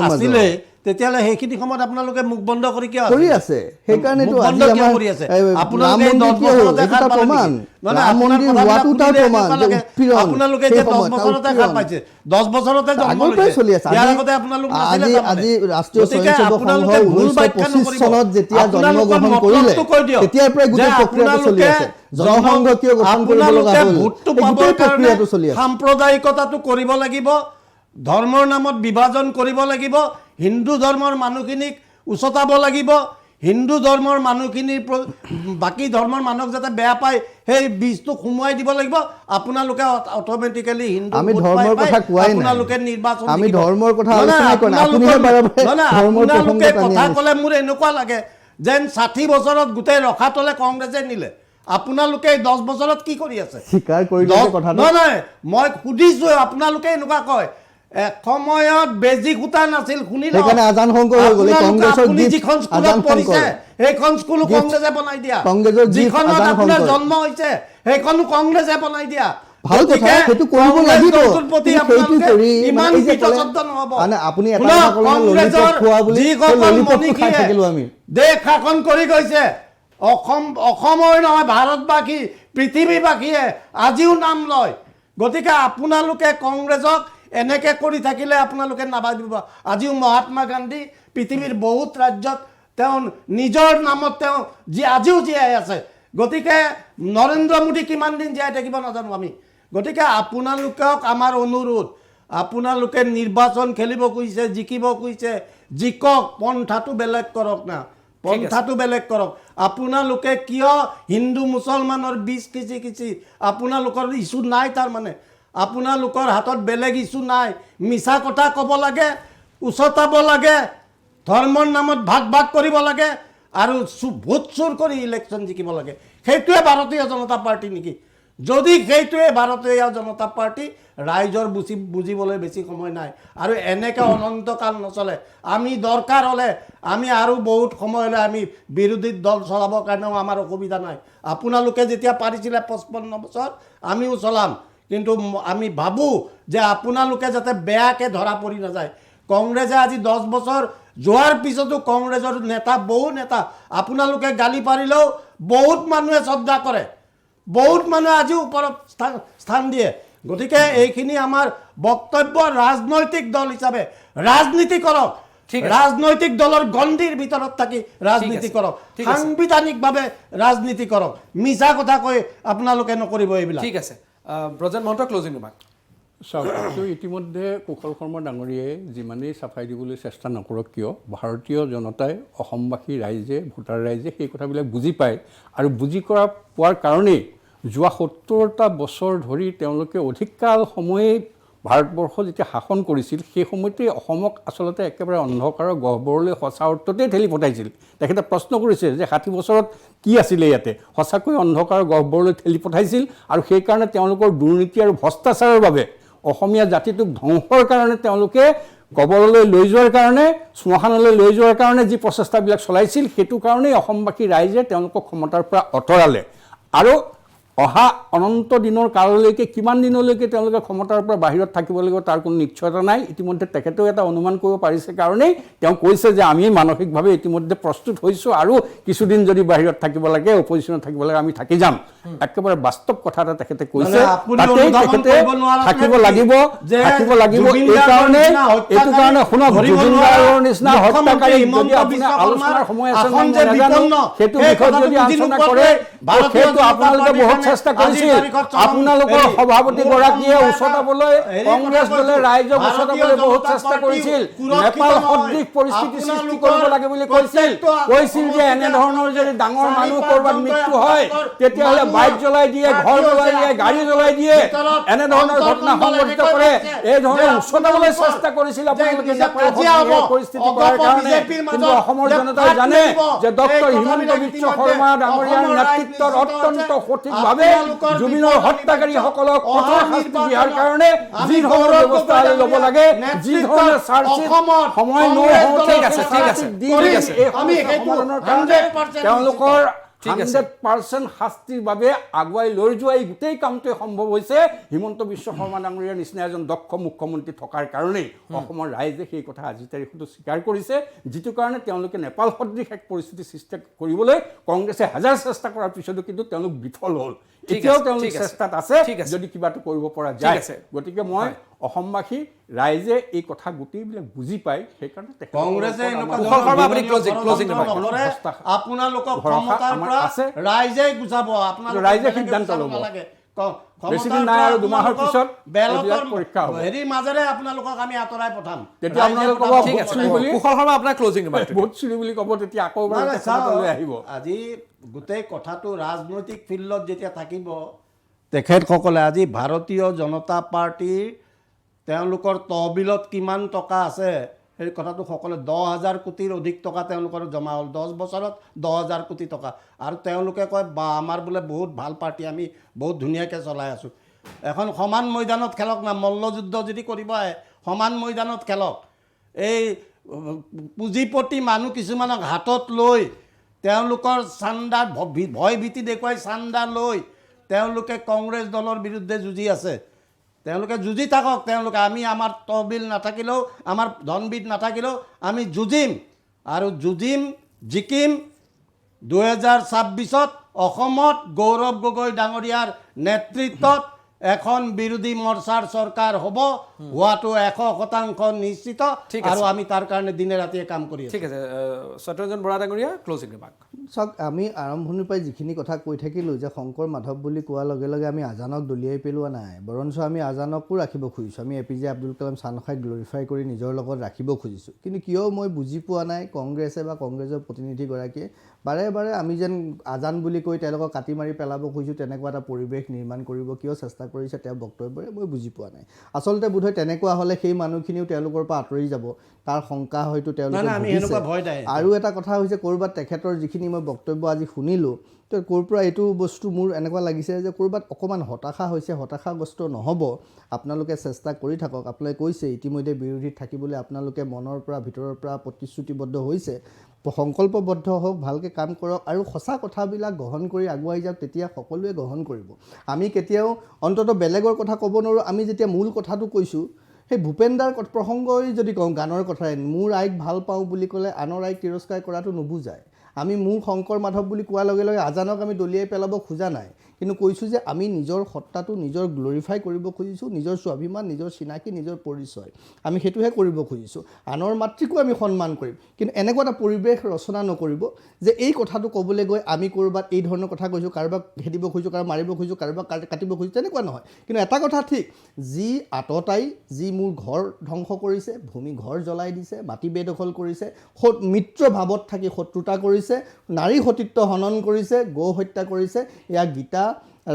আছিলে তেতিয়াহ'লে সেইখিনি সময়ত আপোনালোকে মুখ বন্ধ কৰি কিয় কৰি আছে? সেইকাৰণেতো বন্ধ কিয় কৰি আছে? আপোনালোকে 10 বছৰতে খাল প্ৰমাণ, আপোনালোকে যে 10 বছৰতে খাল পাইছে, 10 বছৰতে জন্ম লৈছে, ইয়াৰ আগতে আপোনালোক নাছিলে। আজি ৰাষ্ট্ৰীয় স্বয়ংসেৱক সংঘ 1925 চনত যেতিয়া জন্মগ্ৰহণ কৰিলে তেতিয়াৰ পৰাই গোটেই প্ৰক্ৰিয়াটো চলি আছে। জনসংঘ কিয় গঠন কৰিব লগা হ'ল? ভোটটো পাবৰ কাৰণে সাম্প্ৰদায়িকতাটো কৰিব লাগিব, ধৰ্মৰ নামত বিভাজন কৰিব লাগিব, হিন্দু ধৰ্মৰ মানুহখিনিক উচতাব লাগিব, হিন্দু ধৰ্মৰ মানুহখিনিৰ বাকী ধৰ্মৰ মানুহক যাতে বেয়া পায় সেই বীজটো সোমোৱাই দিব লাগিব। আপোনালোকে অট'মেটিকেলি হিন্দু আপোনালোকে নিৰ্বাচন, আমি ধৰ্মৰ কথা আলোচনা কৰা নাই, আপুনিহে বাৰে-বাৰে ধৰ্মৰ প্ৰসংগ টানি কথা ক'লে মোৰ এনেকুৱা লাগে যেন 60 বছৰত গোটেই ৰখাতলে কংগ্ৰেছে নিলে। আপোনালোকে 10 বছৰত কি কৰি আছে? স্বীকাৰ কৰিলে কথাটো নহয়, মই সুধিছোঁ, আপোনালোকে এনেকুৱা কয় সময়ত বেজি সূতা নাছিল, শুনি লওক। সেইকাৰণে আজান শংকৰ হৈ গ'ল। এই কংগ্ৰেছৰ আপুনি গীত যিখন স্কুলত আজান পঢ়িছে শংকৰ। সেইখন স্কুলো গীত কংগ্ৰেছে বনাই দিয়া। কংগ্ৰেছৰ গীত যিখনত আজান আপোনাৰ শংকৰ। জন্ম হৈছে সেইখনো কংগ্ৰেছে বনাই দিয়া। ভাল কথা, গতিকে সেইটো কৰিব কংগ্ৰেছ লাগিব। দলটোৰ প্ৰতি কিন্তু সেইটো আপোনালোকে কৰি ইমান এই যে ক'লে, বীতশ্ৰদ্ধ নহ'ব। মানে আপুনি এটা শুনক, কথা ক'লে নহয়, ললিপপ কংগ্ৰেছৰ খোৱা বুলি, সেই যিসকল ললিপপটো খাই মনীষীয়ে থাকিলো আমি। দেশ শাসন কৰি গৈছে, অসমৰ নহয় ভাৰতবাসী পৃথিৱীবাসীয়ে আজিও নাম লয়। গতিকে আপোনালোকে কংগ্ৰেছক এনেকৈ কৰি থাকিলে আপোনালোকে নাভাবিব। আজিও মহাত্মা গান্ধী পৃথিৱীৰ বহুত ৰাজ্যত তেওঁ নিজৰ নামত তেওঁ আজিও জীয়াই আছে। গতিকে নৰেন্দ্ৰ মোদী কিমান দিন জীয়াই থাকিব নাজানো আমি। গতিকে আপোনালোকক আমাৰ অনুৰোধ, আপোনালোকে নিৰ্বাচন খেলিব খুজিছে, জিকিব খুজিছে, জিকক, পন্থাটো বেলেগ কৰক না, পন্থাটো বেলেগ কৰক। আপোনালোকে কিয় হিন্দু মুছলমানৰ বীজ খিচি আপোনালোকৰ ইছ্যু নাই, তাৰমানে আপোনালোকৰ হাতত বেলেগ ইছ্যু নাই। মিছা কথা ক'ব লাগে, উচতাব লাগে, ধৰ্মৰ নামত ভাগ ভাগ কৰিব লাগে আৰু ভোট চুৰ কৰি ইলেকশ্যন জিকিব লাগে। সেইটোৱে ভাৰতীয় জনতা পাৰ্টি নেকি? যদি সেইটোৱে ভাৰতীয় জনতা পাৰ্টি, ৰাইজৰ বুজিবলৈ বেছি সময় নাই আৰু এনেকৈ অনন্তকাল নচলে। আমি দৰকাৰ হ'লে আমি আৰু বহুত সময়লৈ আমি বিৰোধী দল চলাবৰ কাৰণেও আমাৰ অসুবিধা নাই। আপোনালোকে যেতিয়া পাৰিছিলে 55 বছৰ, আমিও চলাম। কিন্তু আমি ভাবোঁ যে আপোনালোকে যাতে বেয়াকৈ ধৰা পৰি নাযায়। কংগ্ৰেছে আজি 10 বছৰ যোৱাৰ পিছতো কংগ্ৰেছৰ নেতা, বহু নেতা আপোনালোকে গালি পাৰিলেও বহুত মানুহে শ্ৰদ্ধা কৰে, বহুত মানুহে আজিও ওপৰত স্থান দিয়ে। গতিকে এইখিনি আমাৰ বক্তব্য, ৰাজনৈতিক দল হিচাপে ৰাজনীতি কৰক, ৰাজনৈতিক দলৰ গণ্ডিৰ ভিতৰত থাকি ৰাজনীতি কৰক, সাংবিধানিকভাৱে ৰাজনীতি কৰক। মিছা কথা কৈ আপোনালোকে নকৰিব এইবিলাক। ঠিক আছে, ব্ৰজেন মহন্ত, ক্লজিং ৰিমাৰ্ক। চাওক, এইটো ইতিমধ্যে কুশল শৰ্মা ডাঙৰীয়াই যিমানেই চাফাই দিবলৈ চেষ্টা নকৰক কিয়, ভাৰতীয় জনতাই, অসমবাসী ৰাইজে, ভোটাৰ ৰাইজে সেই কথাবিলাক বুজি পায় আৰু বুজি পোৱাৰ কাৰণেই যোৱা 70টা বছৰ ধৰি তেওঁলোকে অধিককাল সময়েই ভাৰতবৰ্ষ যেতিয়া শাসন কৰিছিল, সেই সময়তেই অসমক আচলতে একেবাৰে অন্ধকাৰৰ গহ্বৰলৈ সঁচা অৰ্থতেই ঠেলি পঠাইছিল। তেখেতে প্ৰশ্ন কৰিছে যে 60 বছৰত কি আছিলে ইয়াতে, সঁচাকৈ অন্ধকাৰৰ গহ্বৰলৈ ঠেলি পঠাইছিল। আৰু সেইকাৰণে তেওঁলোকৰ দুৰ্নীতি আৰু ভ্ৰষ্টাচাৰৰ বাবে অসমীয়া জাতিটোক ধ্বংসৰ কাৰণে তেওঁলোকে কবৰলৈ লৈ যোৱাৰ কাৰণে, শ্মশানলৈ লৈ যোৱাৰ কাৰণে যি প্ৰচেষ্টাবিলাক চলাইছিল, সেইটো কাৰণেই অসমবাসী ৰাইজে তেওঁলোকক ক্ষমতাৰ পৰা আঁতৰালে। আৰু অহা অনন্ত দিনৰ কাললৈকে, কিমান দিনলৈকে তেওঁলোকে ক্ষমতাৰ পৰা বাহিৰত থাকিব লাগিব তাৰ কোনো নিশ্চয়তা নাই। ইতিমধ্যে তেখেতেও এটা অনুমান কৰিব পাৰিছে কাৰণেই তেওঁ কৈছে যে আমি মানসিকভাৱে ইতিমধ্যে প্ৰস্তুত হৈছোঁ আৰু কিছুদিন যদি বাহিৰত থাকিব লাগে, অপজিশ্যনত থাকিব লাগে, আমি থাকি যাম। একেবাৰে বাস্তৱ কথা এটা তেখেতে কৈছে। তাতেই তেখেতে থাকিব লাগিব। এইটো কাৰণে শুনক, জুবিন গাৰ্গৰ নিচিনা হত্যাকাৰী যদি আপোনাৰ আলোচনাৰ সময় আছে নাজানো, সেইটো বিষয়ত যদি আলোচনা কৰে, সেইটো আপোনালোকে বহুত চেষ্টা কৰিছিল। আপোনালোকৰ সভাপতিগৰাকীয়ে উচতাবলৈ, কংগ্ৰেছ দলে ৰাইজক উচতাবলৈ বহুত চেষ্টা কৰিছিল। নেপাল সদৃশ পৰিস্থিতি সৃষ্টি কৰিব লাগে বুলি কৈছিল যে এনেধৰণৰ যদি ডাঙৰ মানুহ ক'ৰবাত মৃত্যু হয় তেতিয়াহ'লে বাইক জ্বলাই দিয়ে, ঘৰ জ্বলাই দিয়ে, গাড়ী জ্বলাই দিয়ে, এনেধৰণৰ ঘটনা সংঘটিত কৰে। এই ধৰণে উচতাবলৈ চেষ্টা কৰিছিল আপোনালোকে নেপাল সদৃশ পৰিস্থিতি কৰাৰ কাৰণে। কিন্তু অসমৰ জনতাই জানে যে ডক্টৰ হিমন্ত বিশ্ব শৰ্মা ডাঙৰীয়াৰ নেতৃত্বত অত্যন্ত সঠিকভাৱে জুবিনৰ হত্যাকাৰীসকলক কঠোৰ শাস্তি দিয়াৰ কাৰণে যি ধৰণৰ ব্যৱস্থা ল'ব লাগে, যি ধৰণে চাৰ্জশ্বিট সময় নহওঁতে তেওঁলোকৰ 100% শাস্তিৰ বাবে আগুৱাই লৈ যোৱা এই গোটেই কামটোৱে সম্ভৱ হৈছে হিমন্ত বিশ্ব শৰ্মা ডাঙৰীয়াৰ নিচিনা এজন দক্ষ মুখ্যমন্ত্ৰী থকাৰ কাৰণেই। অসমৰ ৰাইজে সেই কথা আজিৰ তাৰিখতো স্বীকাৰ কৰিছে, যিটো কাৰণে তেওঁলোকে নেপাল সদৃশ এক পৰিস্থিতি সৃষ্টি কৰিবলৈ কংগ্ৰেছে হাজাৰ চেষ্টা কৰাৰ পিছতো কিন্তু তেওঁলোক বিফল হ'ল। এতিয়াও তেওঁলোক চেষ্টাত আছে যদি কিবা এটা কৰিব পৰা যায়। গতিকে মই অসমবাসী ৰাইজে এই কথা গোটেইবিলাক বুজি পায়, সেইকাৰণে কংগ্ৰেছে আপোনালোকক ক্ষমতাৰ পৰা ৰাইজে গুচাব, ৰাইজে সিদ্ধান্ত ল'ব। বেছি দিন নাই আৰু 2 মাহৰ পিছত পৰীক্ষা হ'ব। হেৰিৰ মাজেৰে আপোনালোকক আমি আঁতৰাই পঠাম। তেতিয়া আপোনালোকে ভোট চুৰি বুলি ক'ব, তেতিয়া আকৌ আহিব। আজি গোটেই কথাটো ৰাজনৈতিক ফিল্ডত যেতিয়া থাকিব, তেখেতসকলে আজি ভাৰতীয় জনতা পাৰ্টীৰ তেওঁলোকৰ তহবিলত কিমান টকা আছে সেই কথাটো সকলোৱে 10,000 কোটিৰ অধিক টকা তেওঁলোকৰ জমা হ'ল 10 বছৰত 10,000 কোটি টকা। আৰু তেওঁলোকে কয় বা আমাৰ বোলে বহুত ভাল পাৰ্টি, আমি বহুত ধুনীয়াকৈ চলাই আছোঁ। এখন সমান মৈদানত খেলক না, মল্লযুদ্ধ যদি কৰিব আহে সমান মৈদানত খেলক এই পুঁজিপতি মানুহ কিছুমানক হাতত লৈ তেওঁলোকৰ চাণ্ডা ভয় ভীতি দেখুৱাই চাণ্ডা লৈ তেওঁলোকে কংগ্ৰেছ দলৰ বিৰুদ্ধে যুঁজি আছে তেওঁলোকে যুঁজি থাকক তেওঁলোকে আমি আমাৰ তহবিল নাথাকিলেও আমাৰ ধনবিদ নাথাকিলেও আমি যুঁজিম আৰু যুঁজিম জিকিম 2026ত অসমত গৌৰৱ গগৈ ডাঙৰীয়াৰ নেতৃত্বত এখন বিৰোধী মৰ্চাৰ চৰকাৰ হ'ব হোৱাটো 100% নিশ্চিত আৰু আমি তাৰ কাৰণে দিনে ৰাতিয়ে কাম কৰি আছোঁ ঠিক আছে সত্যৰঞ্জন বৰা ডাঙৰীয়া ক্লোজিং ৰিমাৰ্ক চাওক আমি আৰম্ভণিৰ পৰাই যিখিনি কথা কৈ থাকিলোঁ যে শংকৰ মাধৱ বুলি কোৱাৰ লগে লগে আমি আজানক দলিয়াই পেলোৱা নাই বৰঞ্চ আমি আজানকো ৰাখিব খুজিছোঁ আমি APJ আব্দুল কালাম চানখাইক গ্লৰিফাই কৰি নিজৰ লগত ৰাখিব খুজিছোঁ কিন্তু কিয় মই বুজি পোৱা নাই কংগ্ৰেছে বা কংগ্ৰেছৰ প্ৰতিনিধিগৰাকীয়ে বাৰে বাৰে আমি যেন আজান বুলি কৈ তেওঁলোকক কাটি মাৰি পেলাব খুজিছোঁ তেনেকুৱা এটা পৰিৱেশ নিৰ্মাণ কৰিব কিয় চেষ্টা কৰিছে তেওঁ বক্তব্যৰে মই বুজি পোৱা নাই আচলতে বোধহয় তেনেকুৱা হ'লে সেই মানুহখিনিও তেওঁলোকৰ পৰা আঁতৰি যাব তাৰ শংকা হয়তো তেওঁলোকে আৰু এটা কথা হৈছে ক'ৰবাত তেখেতৰ যিখিনি মই বক্তব্য আজি শুনিলোঁ তো ক'ৰ পৰা এইটো বস্তু মোৰ এনেকুৱা লাগিছে যে ক'ৰবাত অকণমান হতাশা হৈছে হতাশাগ্ৰস্ত নহ'ব আপোনালোকে চেষ্টা কৰি থাকক আপোনালোকে কৈছে ইতিমধ্যে বিৰোধীত থাকিবলৈ আপোনালোকে মনৰ পৰা ভিতৰৰ পৰা প্ৰতিশ্ৰুতিবদ্ধ হৈছে সংকল্পবদ্ধ হওক ভালকৈ কাম কৰক আৰু সঁচা কথাবিলাক গ্ৰহণ কৰি আগুৱাই যাওক তেতিয়া সকলোৱে গ্ৰহণ কৰিব আমি কেতিয়াও অন্ততঃ বেলেগৰ কথা ক'ব নোৱাৰোঁ আমি যেতিয়া মূল কথাটো কৈছোঁ সেই ভূপেনদাৰ প্ৰসংগই যদি কওঁ গানৰ কথাই মোৰ আইক ভাল পাওঁ বুলি ক'লে আনৰ আইক তিৰস্কাৰ কৰাটো নুবুজায় আমি মোৰ শংকৰ মাধৱ বুলি কোৱাৰ লগে লগে আজানক আমি দলিয়াই পেলাব খোজা নাই কিন্তু কৈছোঁ যে আমি নিজৰ সত্তাটো নিজৰ গ্লৰিফাই কৰিব খুজিছোঁ নিজৰ স্বাভিমান নিজৰ চিনাকি নিজৰ পৰিচয় আমি সেইটোহে কৰিব খুজিছোঁ আনৰ মাতৃকো আমি সন্মান কৰিম কিন্তু এনেকুৱা এটা পৰিৱেশ ৰচনা নকৰিব যে এই কথাটো ক'বলৈ গৈ আমি ক'ৰবাত এই ধৰণৰ কথা কৈছোঁ কাৰোবাক খেদিব খুজিছোঁ কাৰোবাক মাৰিব খুজিছোঁ কাৰোবাক কাটিব খুজিছোঁ তেনেকুৱা নহয় কিন্তু এটা কথা ঠিক যি আততাই যি মোৰ ঘৰ ধ্বংস কৰিছে ভূমি ঘৰ জ্বলাই দিছে মাটি বেদখল কৰিছে মিত্ৰ ভাৱত থাকি শত্ৰুতা কৰিছে নাৰী সতীত্ব হনন কৰিছে গৌ হত্যা কৰিছে এয়া গীতা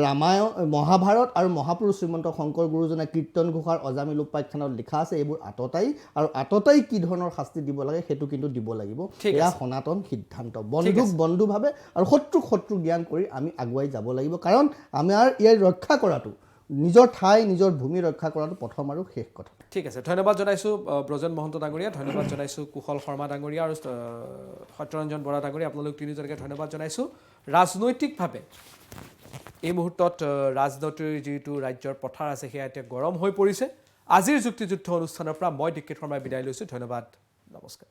ৰামায়ণ মহাভাৰত আৰু মহাপুৰুষ শ্ৰীমন্ত শংকৰ গুৰুজনাই কীৰ্তন ঘোষাৰ অজামিল উপাখ্যানত লিখা আছে এইবোৰ আততাই আৰু আততাই কি ধৰণৰ শাস্তি দিব লাগে সেইটো কিন্তু দিব লাগিব এয়া সনাতন সিদ্ধান্ত বন্ধুক বন্ধুভাৱে আৰু শত্ৰুক শত্ৰু জ্ঞান কৰি আমি আগুৱাই যাব লাগিব কাৰণ আমাৰ ইয়াৰ ৰক্ষা কৰাটো নিজৰ ঠাই নিজৰ ভূমি ৰক্ষা কৰাটো প্ৰথম আৰু শেষ কথা ঠিক আছে ধন্যবাদ জনাইছোঁ ব্ৰজন মহন্ত ডাঙৰীয়া ধন্যবাদ জনাইছোঁ কুশল শৰ্মা ডাঙৰীয়া আৰু সত্যৰঞ্জন বৰা ডাঙৰীয়া আপোনালোক তিনিজনকে ধন্যবাদ জনাইছোঁ ৰাজনৈতিকভাৱে এই মুহূৰ্তত ৰাজনীতিৰ যিটো ৰাজ্যৰ পথাৰ আছে সেয়া এতিয়া গৰম হৈ পৰিছে আজিৰ যুক্তিযুদ্ধ অনুষ্ঠানৰ পৰা মই ডিকেট শৰ্মাই বিদায় লৈছোঁ ধন্যবাদ নমস্কাৰ